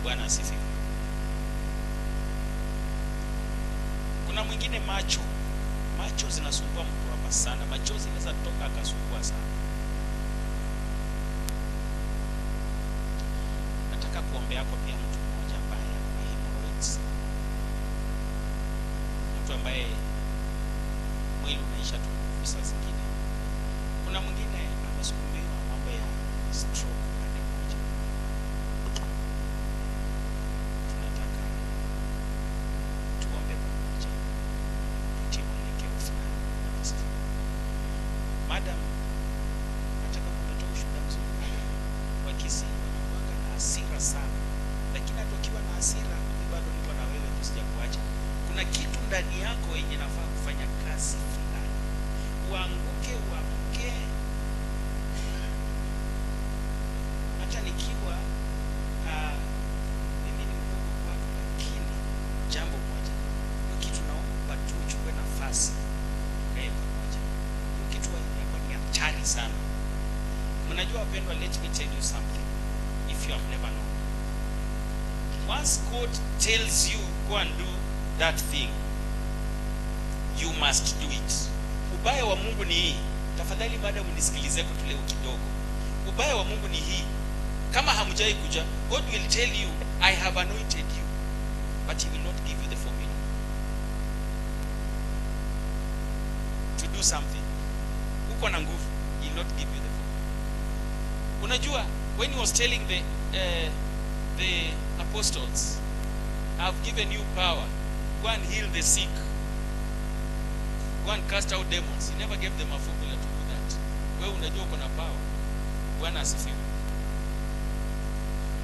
Speaker 3: Bwana asifiwe. Kuna mwingine macho zinasumbua mtu hapa sana, machozi yanaweza toka akasumbua sana. Nataka kuombea hapo pia mtu mmoja ambaye ana hemorrhoids, mtu ambaye mwili unaisha tu saa zingine. Kuna mwingine amesukumbiwa mambo ya stroke pande moja. Tunataka tuombe pamoja, tutie mwelekeo fulani. Madam, nataka kumetoa ushuhuda mzuri. Wakisi wanakuanga na hasira sana, lakini hata ukiwa na hasira bado niko na wewe, tusije kuacha. Kuna kitu ndani yako yenye nafaa kufanya kazi fulani. Uanguke hata nikiwa mimi ni mdogo kwako, lakini jambo moja, hiyo kitu naomba tu uchukue nafasi kae pamoja. Hiyo kitu ni hatari sana. Mnajua wapendwa, let me tell you something if you have never known. Once God tells you go and do that thing, you must do it. Ubaya wa Mungu ni hii. Tafadhali baada mnisikilize kwa tuleo kidogo. Ubaya wa Mungu ni hii. Kama hamjai kuja, God will tell you, I have anointed you, but he will not give you the formula to do something. Uko na nguvu, he will not give you the formula. Unajua, when he was telling the apostles, I have given you power, go and heal the sick, go and cast out demons, he never gave them a formula to do that. Wewe unajua uko na power. Bwana asifiwe.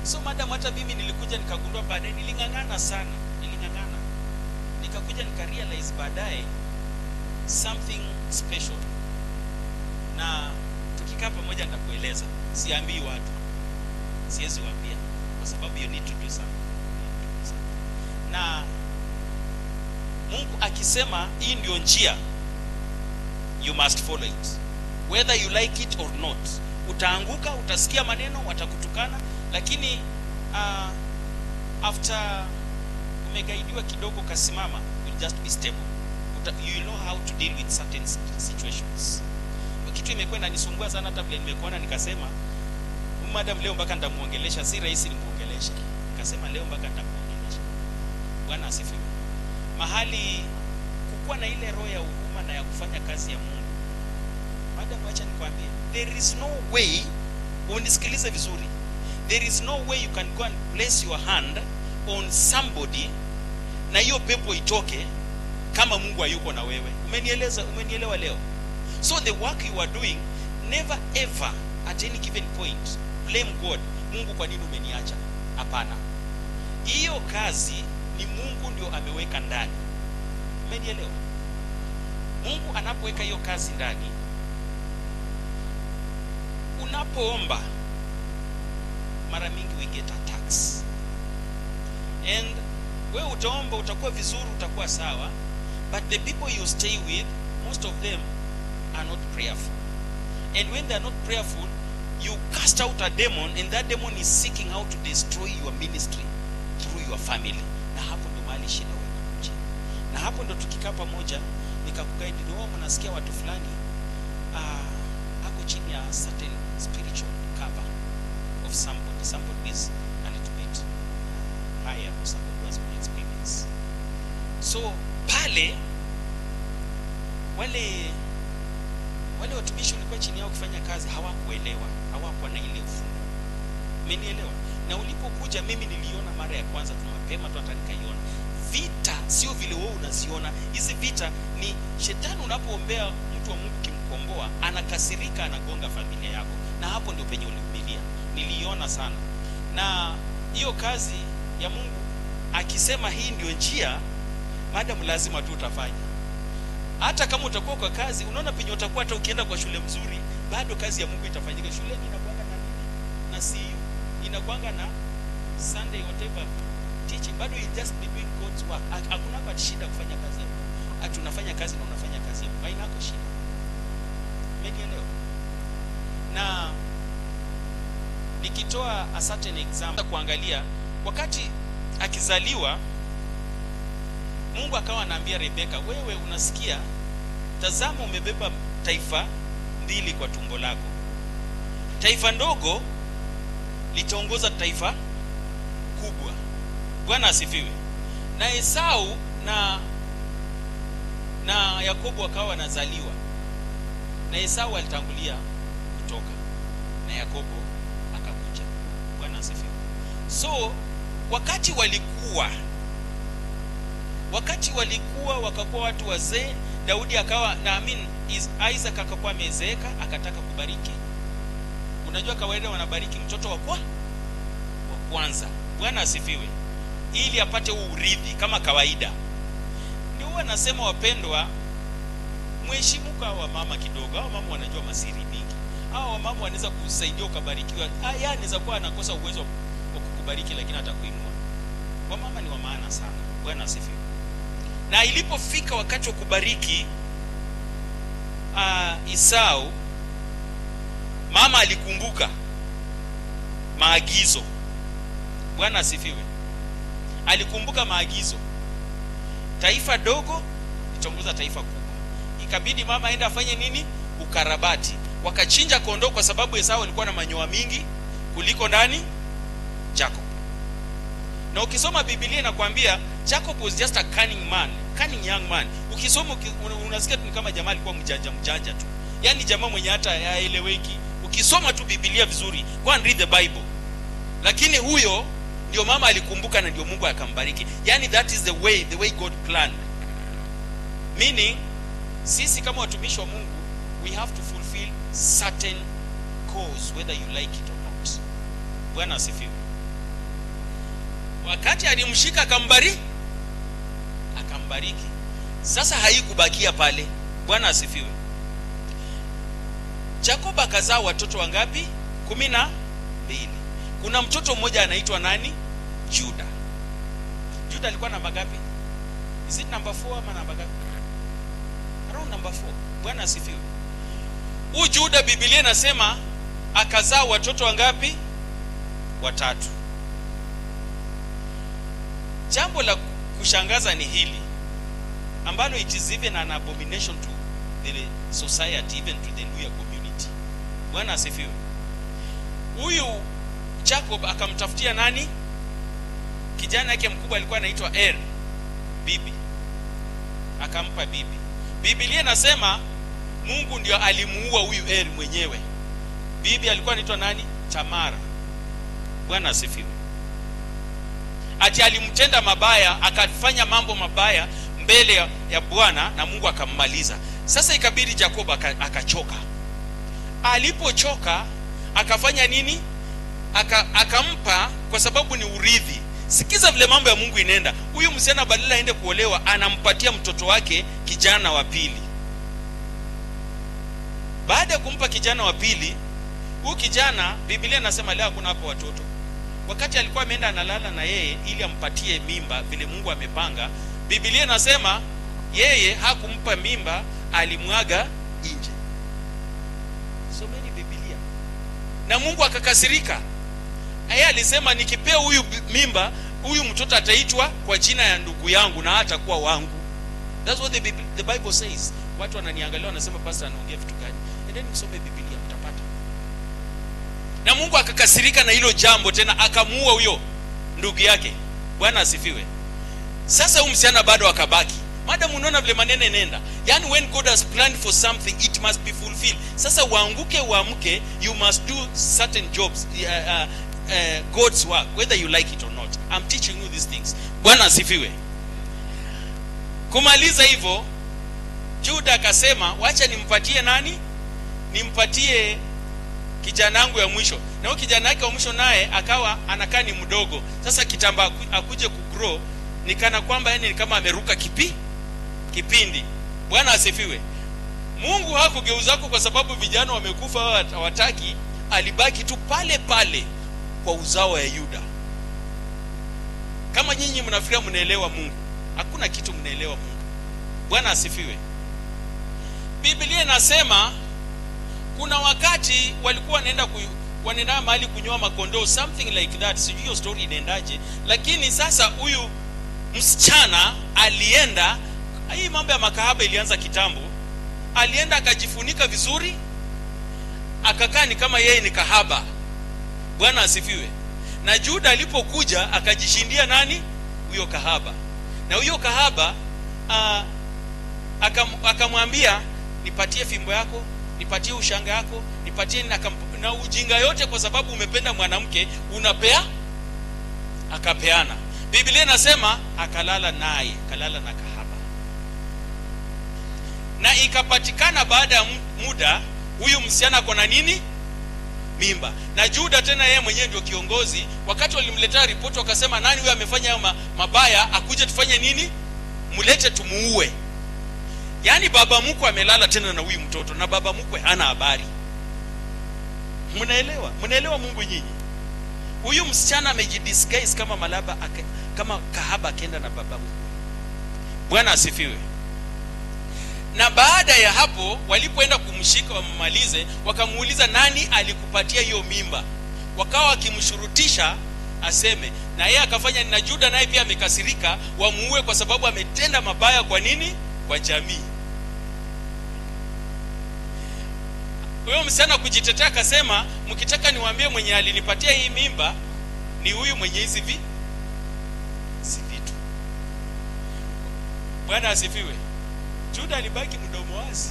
Speaker 3: So madam, hata mimi nilikuja nikagundua baadaye, nilingangana sana, nikakuja nikarealize baadaye something special. Na tukikaa pamoja nitakueleza, siambii watu, siwezi waambia kwa sababu you need to do something. Na Mungu akisema hii ndio njia, you must follow it whether you like it or not. Utaanguka, utasikia maneno, watakutukana, lakini after umegaidiwa kidogo kasimama, you just be stable. You know how to deal with certain situations. Kitu imekuwa inanisumbua sana, hata vile nimekuona nikasema madam leo mpaka nitamuongelesha, si rahisi nimuongeleshe. Nikasema leo mpaka nitamuongelesha. Bwana asifiwe. Mahali kukuwa na ile roho ya huruma na ya kufanya kazi ya Mungu. Madam, acha nikwambie, there is no way, unisikilize vizuri, there is no way you can go and place your hand on somebody na hiyo pepo itoke kama Mungu hayuko na wewe. Umenielewa leo? So the work you are doing, never ever at any given point blame God. Mungu, kwa nini umeniacha? Hapana. Hiyo kazi ni Mungu ndio ameweka ndani. Umenielewa? Mungu anapoweka hiyo kazi ndani, unapoomba mara mingi we get attacks. And wewe utaomba, utakuwa vizuri, utakuwa sawa, but the people you stay with, most of them are not prayerful. And when they are not prayerful, you cast out a demon, and that demon is seeking how to destroy your ministry through your family. Na hapo ndo mahali shida inakuja. Na hapo ndo tukikaa pamoja nikakuguide, ndio mnasikia watu fulani ako chini ya certain spiritual cover of somebody is a little bit higher, or somebody who has more experience. So pale wale watumishi walikuwa chini yao kufanya kazi, hawakuelewa, hawakuwa na ile ufunuo. Umenielewa? Na ulipokuja mimi niliona mara ya kwanza tu mapema tu, hata nikaiona vita sio vile wewe unaziona. Hizi vita ni shetani unapoombea mtu wa Mungu kimko kukomboa, anakasirika, anagonga familia yako, na hapo ndio penye ulihubiria. Niliona sana, na hiyo kazi ya Mungu akisema hii ndio njia, madam lazima tu utafanya. Hata kama utakuwa kwa kazi, unaona penye utakuwa, hata ukienda kwa shule mzuri, bado kazi ya Mungu itafanyika. Shule inakuanga na nini? Na CU inakuanga na Sunday whatever teaching, bado you just be doing God's work. Hakuna kwa shida kufanya kazi ya Mungu. Tunafanya kazi na unafanya kazi ya Mungu, haina shida. Umeelewa? Na nikitoa a certain example kuangalia, wakati akizaliwa Mungu akawa anaambia Rebeka, wewe unasikia, tazama umebeba taifa mbili kwa tumbo lako. Taifa ndogo litaongoza taifa kubwa. Bwana asifiwe. Na Esau na Yakobo wakawa wanazaliwa. Na Esau alitangulia kutoka, na Yakobo akakuja. Bwana asifiwe. So wakati walikuwa wakakuwa watu wazee, Daudi akawa Isaac akakuwa amezeeka, akataka kubariki. Unajua kawaida wanabariki mtoto wa kwanza. Bwana asifiwe. Ili apate urithi kama kawaida. Ndio huwa nasema, wapendwa, mheshimu kwa mama kidogo. Hao mama wanajua masiri mingi. Hao mama wanaweza kusaidia ukabarikiwa. Yeye anaweza kuwa anakosa uwezo wa kukubariki, lakini atakuinua. Wamama ni wa maana sana. Bwana asifiwe. Na ilipofika wakati wa kubariki Esau, mama alikumbuka maagizo. Bwana asifiwe. Alikumbuka maagizo. Taifa dogo litongoza taifa kubwa. Ikabidi mama aende afanye nini? Ukarabati. Wakachinja kondoo kwa sababu Esau alikuwa na manyoya mingi kuliko nani? Jacob. Na ukisoma Biblia inakwambia Jacob was just a cunning young man. Ukisoma unasikia tu kama jamaa alikuwa mjanja tu. Yaani jamaa mwenye hata haeleweki. Ukisoma tu Biblia vizuri, go and read the Bible. Lakini huyo ndio mama alikumbuka, na ndio Mungu akambariki. Yaani that is the way God planned. Meaning sisi kama watumishi wa Mungu, we have to fulfill certain cause whether you like it or not. Bwana asifiwe. Wakati alimshika akambariki. Sasa haikubakia pale. Bwana asifiwe. Jacob akazaa watoto wangapi? 12. Kuna mtoto mmoja anaitwa nani? Juda. Juda alikuwa namba ngapi? Is it number 4 ama namba ngapi? Around number 4. Bwana asifiwe. Huyu Juda Biblia inasema akazaa watoto wangapi? 3. Jambo la kushangaza ni hili, ambalo it is even an abomination to the society, even to the Luya community. Bwana asifiwe. Huyu Jacob akamtafutia nani? Kijana yake mkubwa alikuwa anaitwa bibi. Akampa bibi. Biblia inasema Mungu ndio alimuua huyu mwenyewe. Bibi alikuwa anaitwa nani? Tamara. Bwana asifiwe. Ati alimtenda mabaya, akafanya mambo mabaya mbele ya Bwana, na Mungu akammaliza. Sasa ikabidi Jacob akachoka. Alipochoka akafanya nini? Akampa, kwa sababu ni urithi. Sikiza vile mambo ya Mungu inaenda. Huyu msichana badala aende kuolewa, anampatia mtoto wake kijana wa pili. Baada ya kumpa kijana wa pili, huyu kijana Biblia inasema leo kuna hapo watoto. Wakati alikuwa ameenda analala na yeye ili ampatie mimba vile Mungu amepanga, Biblia inasema yeye hakumpa mimba, alimwaga nje. Someni Biblia. Na Mungu akakasirika. Yeye alisema nikipea huyu mimba, huyu mtoto ataitwa kwa jina ya ndugu yangu na hatakuwa wangu. That's what the Bible says. Watu wananiangalia wanasema pastor anaongea vitu gani? Endeni msome Biblia mtapata. Na Mungu akakasirika na hilo jambo, tena akamuua huyo ndugu yake. Bwana asifiwe. Sasa huyu msichana bado akabaki. Madam, unaona vile maneno nenda. Yaani when God has planned for something, it must be fulfilled. Sasa uamke, you must do certain jobs, God's work, whether you like it or not. I'm teaching you these things. Bwana asifiwe. Kumaliza hivyo, Juda akasema wacha nimpatie nani? Nimpatie kijana wangu ya mwisho. Na huyo kijana wake wa mwisho naye akawa anakaa ni mdogo. Sasa kitamba akuje kugrow ni kana kwamba yani ni kama ameruka kipindi. Bwana asifiwe. Mungu hakugeuzako kwa sababu vijana wamekufa hawataki, alibaki tu pale pale kwa uzao wa Yuda. Kama nyinyi mnafikiria mnaelewa Mungu, hakuna kitu mnaelewa Mungu. Bwana asifiwe. Biblia inasema kuna wakati walikuwa wanaenda mahali kunyoa makondoo, something like that. Sijui hiyo story inaendaje, lakini sasa huyu msichana alienda, hii mambo ya makahaba ilianza kitambo. Alienda akajifunika vizuri, akakaa ni kama yeye ni kahaba. Bwana asifiwe. Na Juda alipokuja akajishindia nani? Huyo kahaba. Na huyo kahaba akamwambia nipatie fimbo yako, nipatie ushanga yako, nipatie na ujinga yote, kwa sababu umependa mwanamke unapea. Akapeana. Biblia inasema akalala naye, akalala na kahaba. Na ikapatikana baada ya muda huyu msichana akona nini? Mimba. Na Juda tena yeye mwenyewe ndio kiongozi. Wakati walimletea ripoti wakasema nani huyu amefanya mabaya, akuje tufanye nini? Mulete tumuue. Yaani baba mkwe amelala tena na huyu mtoto, na baba mkwe hana habari. Mnaelewa? Mnaelewa Mungu nyinyi? Huyu msichana amejidisguise kama malaba, kama kahaba, akaenda na baba mkwe. Bwana asifiwe. Na baada ya hapo walipoenda kumshika wamalize, wakamuuliza nani alikupatia hiyo mimba? Wakawa wakimshurutisha aseme, na yeye akafanya. Na Juda naye pia amekasirika wamuue kwa sababu ametenda mabaya kwa nini? Kwa jamii. Huyo msichana kujitetea akasema, mkitaka niwaambie mwenye alinipatia hii mimba ni huyu mwenye hizi vitu. Bwana asifiwe. Juda alibaki mdomo wazi.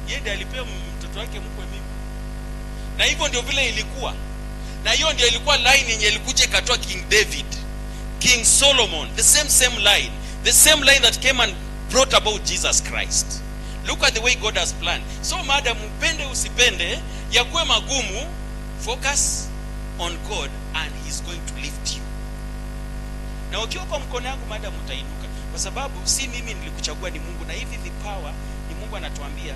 Speaker 3: Yeye ndiye alipea mtoto wake mkwe mimba. Na hivyo ndio vile ilikuwa. Na hiyo ndio ilikuwa line yenye ilikuja ikatoa King David, King Solomon, the same line. The same line that came and brought about Jesus Christ. Look at the way God has planned. So madam, upende usipende, yakuwe magumu, focus on God and he's going to lift you. Na ukiwa kwa mkono yangu madam utainuka, kwa sababu si mimi nilikuchagua, ni Mungu. Na hivi vipawa ni Mungu anatuambia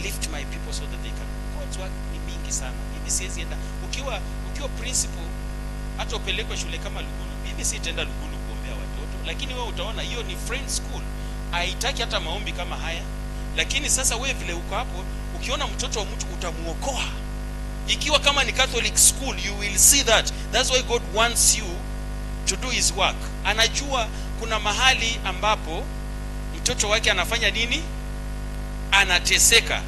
Speaker 3: lift my people so that they can. God's work ni mingi sana. Mimi siwezi enda ukiwa principal hata upelekwe shule kama Lugulu. Mimi sitaenda Lugulu kuombea watoto, lakini wewe utaona hiyo ni friend school. Haitaki hata maombi kama haya. Lakini sasa wewe vile uko hapo, ukiona mtoto wa mtu utamuokoa. Ikiwa kama ni Catholic school, you will see that. That's why God wants you to do his work. Anajua kuna mahali ambapo mtoto wake anafanya nini? Anateseka.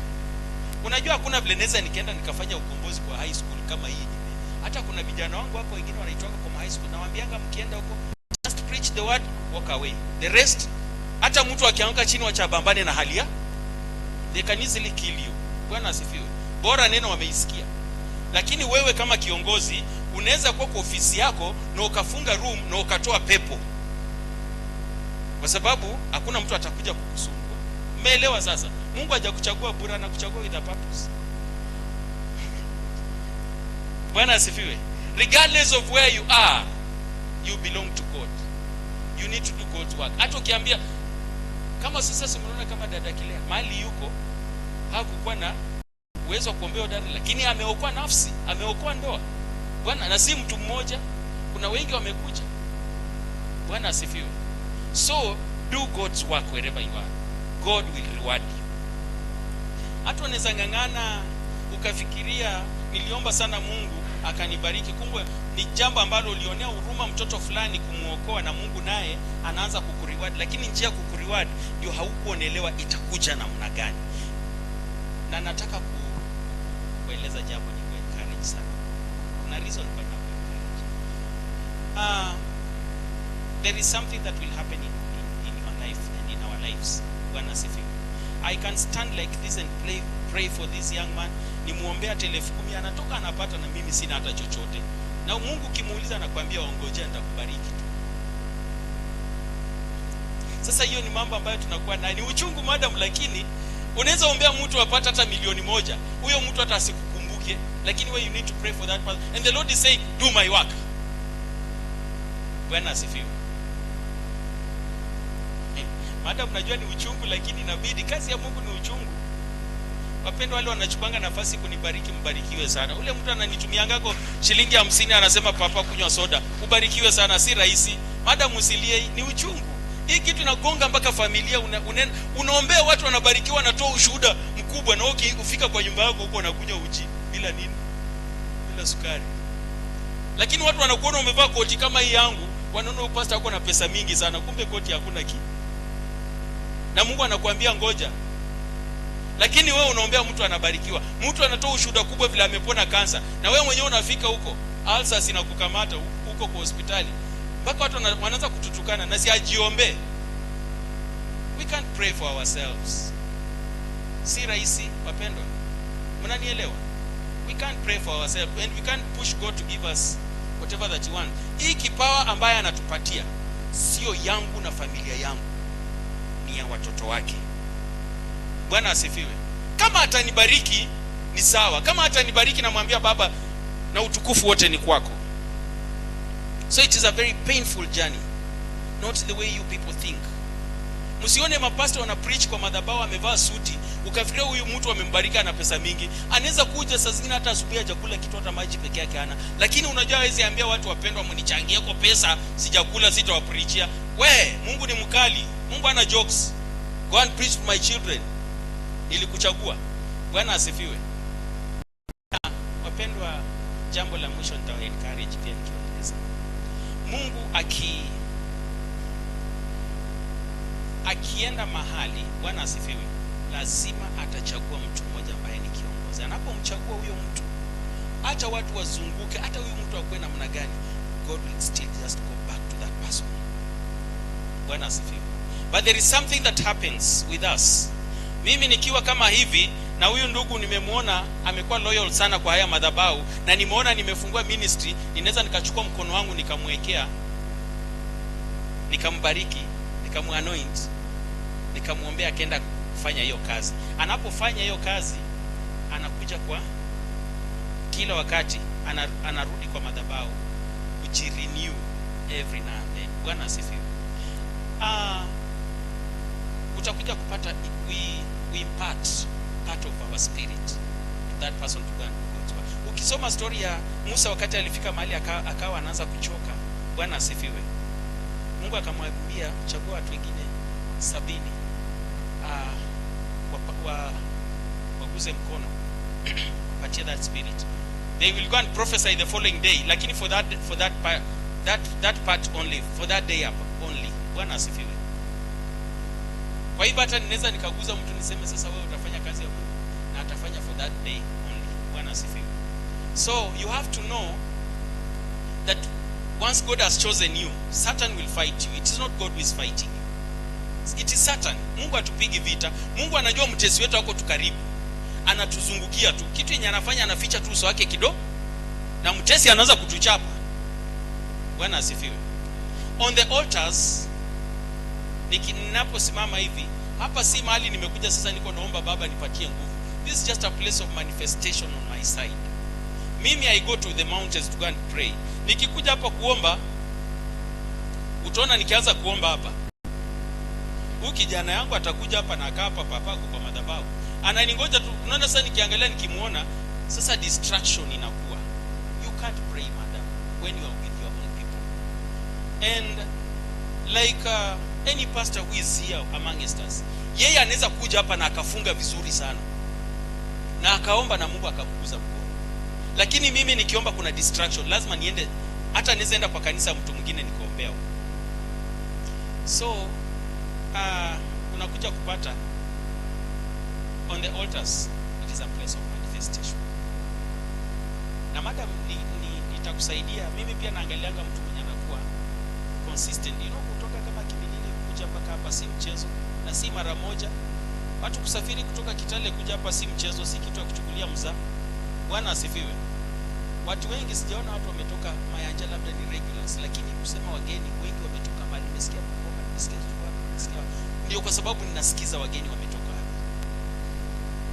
Speaker 3: Unajua hakuna vile naweza nikaenda nikafanya ukombozi kwa high school kama hii. Hata kuna vijana wangu hapo wengine wanaitoka kwa high school, na waambianga mkienda huko just preach the word, walk away. The rest, hata mtu akianguka chini wacha bambane na halia, they can easily kill you. Bwana asifiwe. Bora neno wameisikia. Lakini wewe kama kiongozi unaweza kuwa kwa ofisi yako na ukafunga room na ukatoa pepo, kwa sababu hakuna mtu atakuja kukusumbua. Umeelewa sasa? Mungu hajakuchagua bure, anakuchagua with a purpose. Bwana asifiwe. Regardless of where you are, you belong to God. You need to do God's work. Hata ukiambia kama sasa simuona kama dada Kilea mali yuko hakukuwa na uwezo wa kuombea hodari, lakini ameokoa nafsi, ameokoa ndoa. Bwana, na si mtu mmoja, kuna wengi wamekuja. Bwana asifiwe. So do God's work wherever you are. God will reward you. Hata unaweza ngangana ukafikiria niliomba sana Mungu akanibariki, kumbe ni jambo ambalo ulionea huruma mtoto fulani kumuokoa, na Mungu naye anaanza kukureward, lakini njia ya kukureward ndio haukuonelewa itakuja namna gani. Na nataka kueleza jambo ni kuencourage sana. Kuna reason kwa nini kuencourage. There is something that will happen in your life and in our lives. Bwana asifiwe. I can stand like this and pray for this young man. Nimuombea telefu 10 anatoka anapata, na mimi sina hata chochote. Na Mungu kimuuliza anakuambia ongojea nitakubariki tu. Sasa hiyo ni mambo ambayo tunakuwa nayo, ni uchungu madam, lakini unaweza ombea mtu apate hata milioni moja, huyo mtu hata asikukumbuke, lakini you need to pray for that person, and the Lord is saying do my work. Bwana asifiwe. Madam, najua ni uchungu, lakini inabidi, kazi ya Mungu ni uchungu. Wapendwa, wale wanachukanga nafasi kunibariki, mbarikiwe sana. Ule mtu ananitumiangako shilingi 50 anasema papa kunywa soda, ubarikiwe sana, si rahisi. Madam, usilie, ni uchungu. Hii kitu inagonga mpaka familia. Unaombea watu wanabarikiwa, wanatoa ushuhuda mkubwa, na ufika kwa nyumba yako huko unakunywa uji bila nini, bila sukari. Lakini watu wanakuona umevaa koti kama hii yangu, wanaona pastor wako na pesa mingi sana, kumbe koti hakuna kitu. Na Mungu anakuambia ngoja. Lakini wewe unaombea mtu anabarikiwa, mtu anatoa ushuhuda kubwa vile amepona kansa, na wewe mwenyewe unafika huko ulcers inakukamata huko kwa hospitali, mpaka watu wanaanza kututukana na si ajiombe. We can't pray for ourselves. Si rahisi wapendwa, mnanielewa? We can't pray for ourselves, and we can't push God to give us whatever that you want. Hii kipawa ambaye anatupatia sio yangu na familia yangu, ni ya watoto wake. Bwana asifiwe. Kama atanibariki ni sawa, kama atanibariki namwambia Baba, na utukufu wote ni kwako. So it is a very painful journey, not the way you people think. Msione mapastor wana preach kwa madhabahu amevaa suti, ukafikiria huyu mtu amembariki na pesa mingi. Anaweza kuja saa zingine hata asubuhi hajakula kitu, hata maji peke yake hana. Lakini unajua hawezi ambia watu, wapendwa, mnichangie kwa pesa, sijakula sitawapreachia. Mungu ni mkali. Mungu ana jokes. Go and preach to my children. Nilikuchagua. Bwana asifiwe. Wapendwa, jambo la mwisho nitawa encourage pia nikieleza. Mungu akienda mahali, Bwana asifiwe, lazima atachagua mtu mmoja ambaye ni kiongozi. Anapomchagua huyo mtu, hata watu wazunguke, hata huyo mtu akwe namna gani, God will still just go back to that person. Bwana asifiwe. But there is something that happens with us. Mimi nikiwa kama hivi, na huyu ndugu nimemuona amekuwa loyal sana kwa haya madhabahu, na nimeona nimefungua ministry, ninaweza nikachukua mkono wangu nikamwekea, nikambariki, nikamuanoint, nikamuombea akaenda kufanya hiyo kazi. Anapofanya hiyo kazi, anakuja kwa kila wakati, anarudi kwa madhabahu kujirenew every now and then. Bwana asifiwe. Utakuja kupata we impart part of our spirit to that person to go and go to. Ukisoma story ya Musa wakati alifika mahali akawa anaanza kuchoka, Bwana asifiwe, Mungu akamwambia chagua watu wengine 70 waguze mkono, wapatie that spirit. They will go and prophesy the following day, lakini for that part only, for that day only. Bwana asifiwe. Kwa hivyo hata ninaweza nikaguza mtu niseme sasa wewe utafanya kazi ya Mungu, na atafanya for that day only. Bwana asifiwe. So you have to know that once God has chosen you, Satan will fight you. It is not God who is fighting you. It is Satan. Mungu atupigi vita. Mungu anajua mtesi wetu wako tukaribu, anatuzungukia tu. Kitu yenye anafanya, anaficha tu uso wake kidogo, na mtesi anaanza kutuchapa. Bwana asifiwe. On the altars, ninaposimama hivi hapa, si mahali nimekuja sasa niko naomba Baba nipatie nguvu. This is just a place of manifestation on my side. Mimi I go to the mountains to go and pray. Nikikuja hapa kuomba, utaona nikianza kuomba hapa, huyu kijana yangu atakuja hapa na akaa hapa papako kwa madhabahu, ananingoja tu. Unaona sasa nikiangalia nikimuona, sasa distraction inakuwa. You can't pray madam when you are with your own people. And like any pastor who is here among us, yeye anaweza kuja hapa na akafunga vizuri sana na akaomba na Mungu akamguza mkono. Lakini mimi nikiomba kuna distraction, lazima niende, hata niweza enda kwa kanisa mtu mwingine nikaombea. So unakuja kupata on the altars, it is a place of manifestation. Na madam nitakusaidia, mimi pia naangalianga mtu mwenye anakuwa consistent, kutoka kama Kimilili kuja mpaka hapa si mchezo, na si mara moja. Watu kusafiri kutoka Kitale kuja hapa si mchezo, si kitu ya kuchukulia mzaha. Bwana asifiwe. Watu wengi sijaona watu wametoka Mayanja, labda ni regulars, lakini kusema wageni wengi wametoka mbali. Nimesikia Bungoma, nimesikia wapi, Ndio kwa sababu ninasikiza wageni wametoka hapa.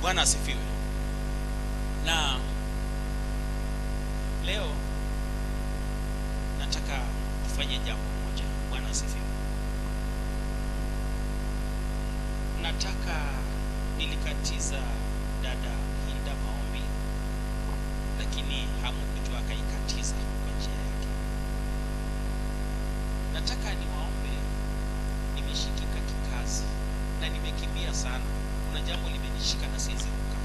Speaker 3: Bwana asifiwe. Na leo nataka tufanye jambo moja. Bwana asifiwe. Nataka nilikatiza dada Hilda maombi, lakini hamkujua akaikatiza kwa njia yake. Nataka niwaombe, nimeshikika kikazi na nimekimbia sana. Kuna jambo limenishika na siwezi kukaa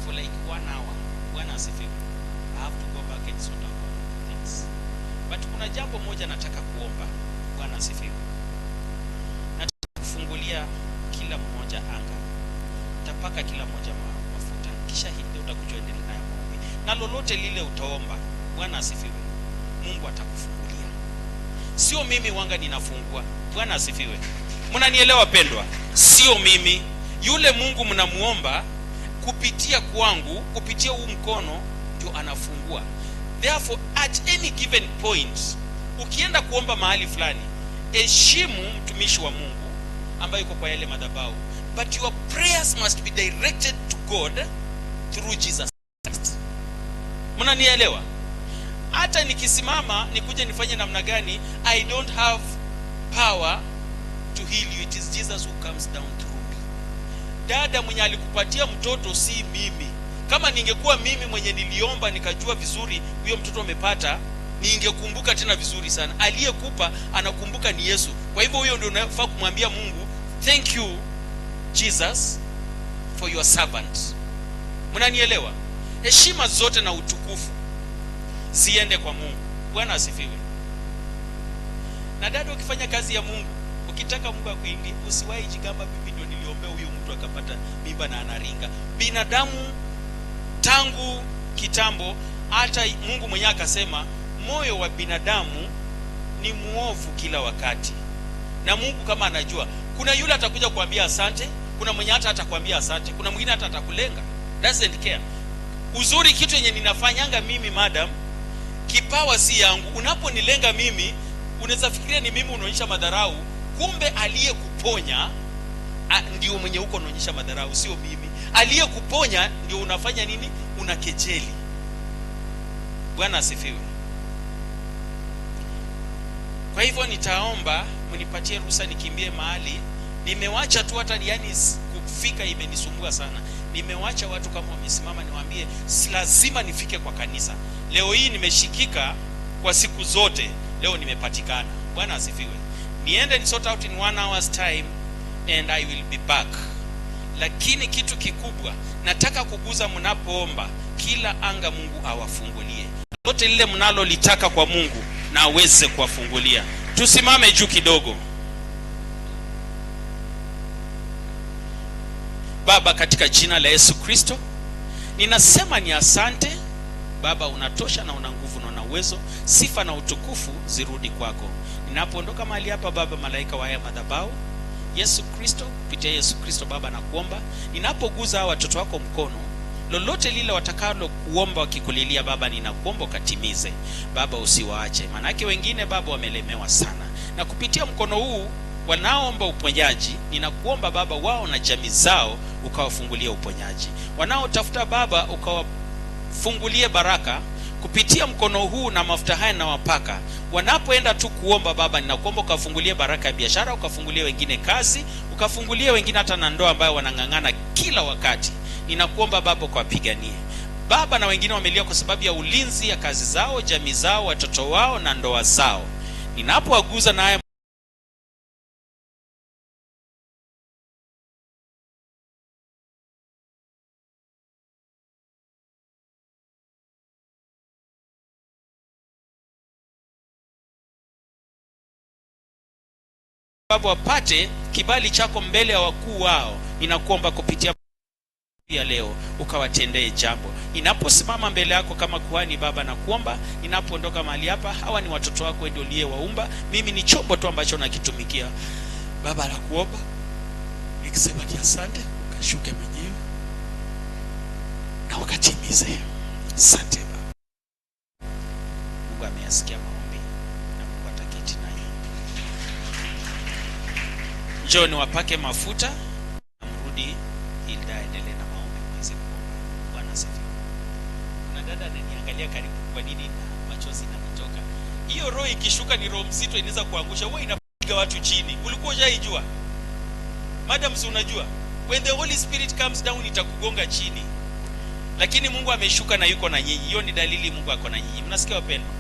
Speaker 3: for like 1 hour. Bwana asifiwe. I have to go back and sort out things. But kuna jambo moja nataka kuomba. Bwana asifiwe. Nataka kufungulia kila mmoja anga. Tapaka kila mmoja mafuta. Kisha Hilda utakuja endelea na maombi. Na lolote lile utaomba, Bwana asifiwe, Mungu atakufungulia. Sio mimi wanga ninafungua. Bwana asifiwe. Mnanielewa pendwa? Sio mimi. Yule Mungu mnamuomba kupitia kwangu, kupitia huu mkono ndio anafungua. Therefore at any given point ukienda kuomba mahali fulani, heshimu mtumishi wa Mungu ambaye yuko kwa yale madhabahu, but your prayers must be directed to God through Jesus Christ. Mnanielewa? Hata nikisimama nikuje nifanye namna gani, I don't have power to heal you. It is Jesus who comes down through me. Dada mwenye alikupatia mtoto si mimi. Kama ningekuwa mimi mwenye niliomba nikajua vizuri huyo mtoto amepata, ningekumbuka tena vizuri sana. Aliyekupa anakumbuka ni Yesu. Kwa hivyo huyo ndio unafaa kumwambia Mungu, thank you Jesus for your servant. Mnanielewa? Heshima zote na utukufu ziende kwa Mungu. Bwana asifiwe. Na dada, ukifanya kazi ya Mungu, ukitaka Mungu akuingie, usiwahi jigamba mimi ndio niliombea huyo mtu akapata mimba na anaringa. Binadamu tangu kitambo, hata Mungu mwenyewe akasema moyo wa binadamu ni muovu kila wakati. Na Mungu kama anajua, kuna yule atakuja kuambia asante, kuna mwenye hata atakwambia asante, kuna mwingine hata atakulenga. Doesn't care. Uzuri kitu yenye ninafanyanga mimi madam, kipawa si yangu. Unaponilenga mimi, unaweza fikiria ni mimi unaonyesha madharau, kumbe aliyekuponya ndio mwenye huko unaonyesha madharau, sio mimi. Aliyekuponya ndio unafanya nini? Unakejeli. Bwana asifiwe. Kwa hivyo nitaomba mnipatie ruhusa nikimbie mahali. Nimewacha tu hata yani kufika imenisumbua sana. Nimewacha watu kama wamesimama niwaambie lazima nifike kwa kanisa. Leo hii nimeshikika kwa siku zote. Leo nimepatikana. Bwana asifiwe. Niende ni sort out in 1 hour's time and I will be back. Lakini kitu kikubwa nataka kuguza mnapoomba, kila anga Mungu awafungulie. Lote lile mnalo litaka kwa Mungu na aweze kuwafungulia. Tusimame juu kidogo. Baba, katika jina la Yesu Kristo, ninasema ni asante. Baba, unatosha na una nguvu na una uwezo. Sifa na utukufu zirudi kwako. Ninapoondoka mahali hapa Baba, malaika wa haya madhabahu, Yesu Kristo, kupitia Yesu Kristo Baba nakuomba, ninapoguza watoto wako mkono, lolote lile watakalo kuomba wakikulilia Baba, ninakuomba ukatimize. Baba, usiwaache. Manake wengine Baba wamelemewa sana. Na kupitia mkono huu wanaoomba uponyaji, ninakuomba Baba wao na jamii zao ukawafungulie uponyaji. Wanaotafuta Baba ukawafungulie baraka kupitia mkono huu na mafuta haya na wapaka. Wanapoenda tu kuomba Baba, ninakuomba ukafungulie baraka ya biashara, ukafungulie wengine kazi, ukafungulie wengine hata na ndoa ambayo wanang'ang'ana kila wakati. Ninakuomba Baba ukawapiganie. Baba, na wengine wamelia kwa sababu ya ulinzi ya kazi zao, jamii zao, watoto wao na ndoa zao. Ninapowaguza na haya Baba wapate kibali chako mbele ya wakuu wao. Ninakuomba kupitia ya leo ukawatendee jambo. Ninaposimama mbele yako kama kuhani Baba, na kuomba ninapoondoka mahali hapa, hawa ni watoto wako ndio uliyewaumba. Mimi ni chombo tu ambacho nakitumikia. Baba, nakuomba nikisema ni asante, ukashuke mwenyewe na ukatimize. Asante Baba. Mungu ameyasikia maombi na Mungu ataketi naye. Njoo niwapake mafuta, mrudi ili aendelee na maombi mweze kuomba. Bwana asifiwe. Na dada ananiangalia karibu, kwa nini na machozi yanatoka? Hiyo roho ikishuka ni roho mzito, inaweza kuangusha. Wewe inapiga watu chini. Ulikuwa hujaijua? Madam, si unajua? When the Holy Spirit comes down itakugonga chini. Lakini Mungu ameshuka na yuko na nyinyi. Hiyo ni dalili Mungu ako na nyinyi. Mnasikia wapendwa?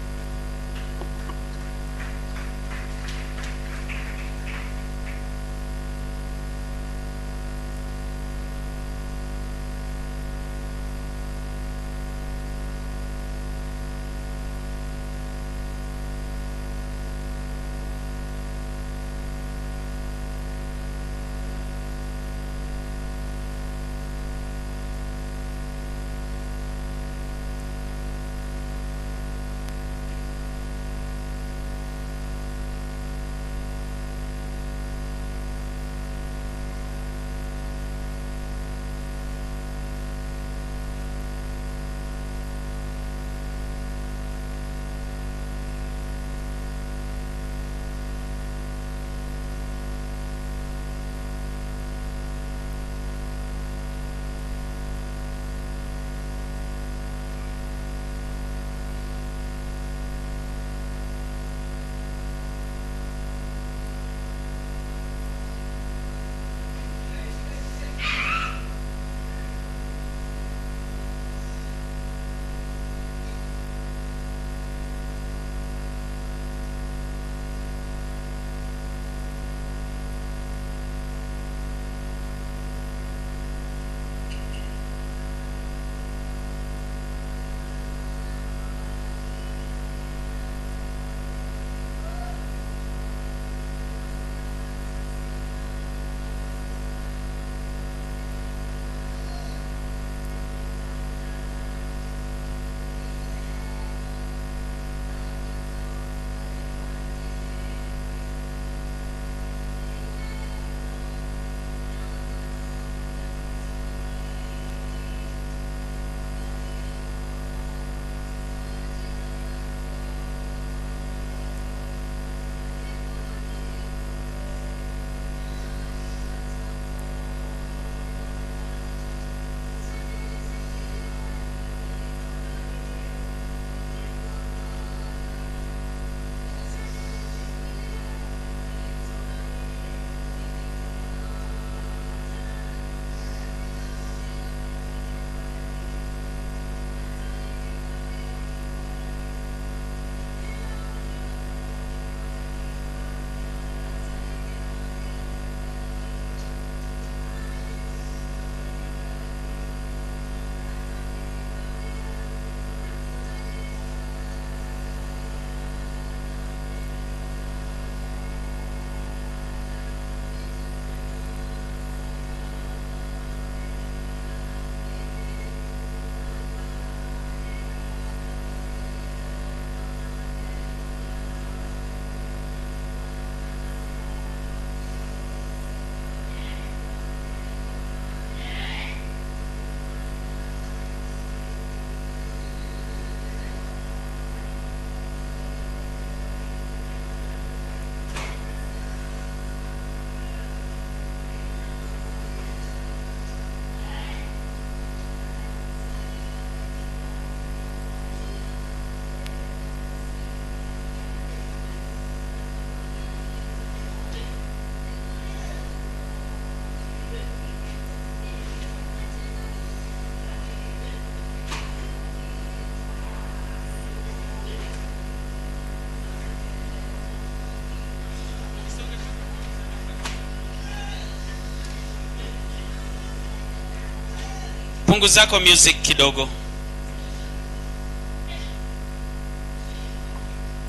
Speaker 3: Punguzako music kidogo.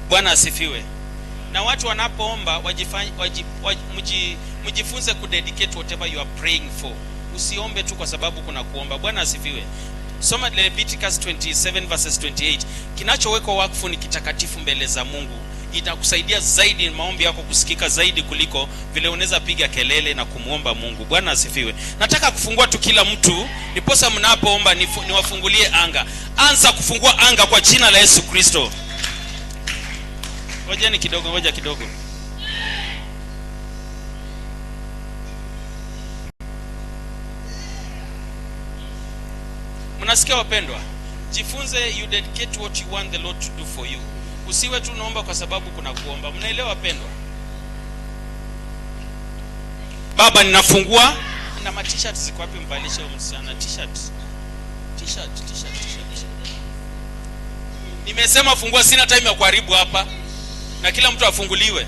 Speaker 3: Bwana asifiwe. Na watu wanapoomba mjifunze kudedicate whatever you are praying for. Usiombe tu kwa sababu kuna kuomba. Bwana asifiwe. Soma Leviticus 27 verses 28. Kinachowekwa wakfu ni kitakatifu mbele za Mungu. Itakusaidia zaidi maombi yako kusikika zaidi kuliko vile unaweza piga kelele na kumuomba Mungu. Bwana asifiwe. Nataka kufungua tu kila mtu, niposa mnapoomba niwafungulie anga. Anza kufungua anga kwa jina la Yesu Kristo. Ngoja kidogo. Unasikia wapendwa? Jifunze, you dedicate what you want the Lord to do for you. Usiwe tu naomba kwa sababu kuna kuomba. Mnaelewa wapendwa? Baba, ninafungua na t-shirt ziko wapi? Mvalishe msichana t-shirt. Nimesema fungua, sina time ya kuharibu hapa. Na kila mtu afunguliwe.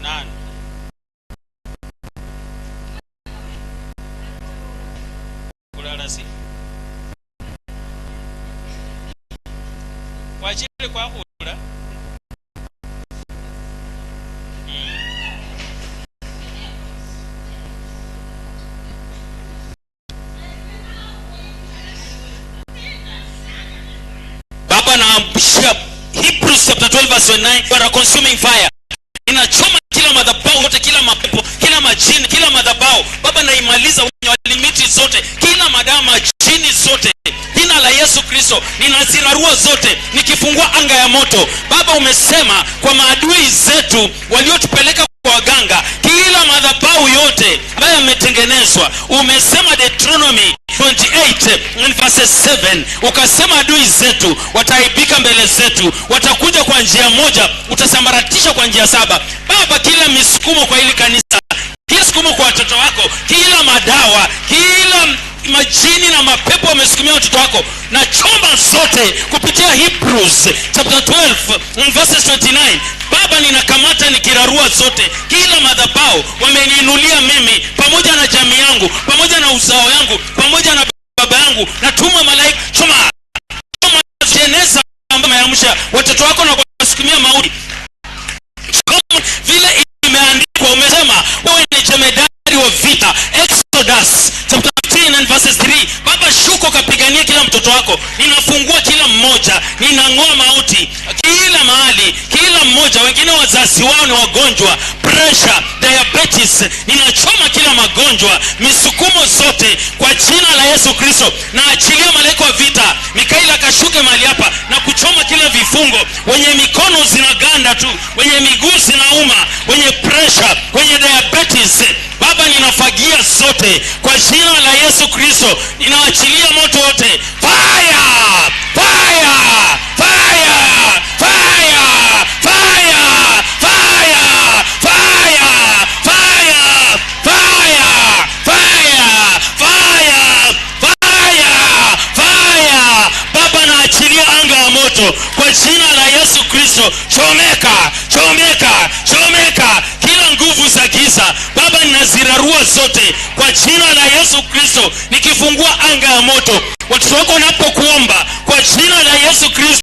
Speaker 3: Nani? Kulala si. Wajire kwa kula. Baba, naamshia Hebrews chapter 12 verse 9, for a consuming fire. Inachoma kila madhabahu yote, kila mapepo, kila majini, kila madhabahu. Baba, naimaliza wenye limiti zote, kila madawa majini zote. Jina la Yesu Kristo ninazirarua zote, nikifungua anga ya moto. Baba, umesema kwa maadui zetu waliotupeleka kwa waganga, kila madhabahu yote ambayo yametengenezwa, umesema Deuteronomy 28 verse 7, ukasema adui zetu wataibika mbele zetu, watakuja kwa njia moja, utasambaratisha kwa njia saba. Baba, kila misukumo kwa hili kanisa, kila misukumo kwa watoto wako, kila madawa, kila majini na mapepo wamesukumia watoto wako, na chomba zote kupitia Hebrews chapter 12 verse 29. Baba, ninakamata nikirarua zote, kila madhabahu wameniinulia mimi pamoja na jamii yangu, pamoja na uzao yangu, pamoja na baba yangu. Natuma malaika, choma jeneza ambayo yaamsha watoto wako na kuwasukumia mauti. Choma vile imeandikwa, umesema wewe ni jemedari wa vita. Exodus chapter 15 and verses 3. Baba, shuko kapigania kila mtoto wako. Ninafungua kila mmoja, ninang'oa mauti kila mahali, kila mmoja. Wengine wazazi wao ni wagonjwa, pressure, diabetes. Ninachoma kila magonjwa, misukumo zote kwa jina la Yesu Kristo. Na achilia malaika wa vita Mikaeli akashuke mahali hapa na kuchoma kila vifungo. Wenye mikono zinaganda tu, wenye miguu zinauma, wenye pressure, wenye diabetes, Baba, ninafagia zote kwa jina la Yesu Kristo. Ninaachilia moto wote. Fire! Fire! Fire! Fire! Fire! Fire! Fire! Fire! Fire! Fire! Fire! Fire! Fire! Baba, naachilia anga ya moto kwa jina la Yesu Kristo. Chomeka! Chomeka! Chomeka kila nguvu za giza. Baba, ninazirarua zote kwa jina la Yesu Kristo, nikifungua anga ya moto. Watoto wako wanapokuomba kwa jina la Yesu Kristo,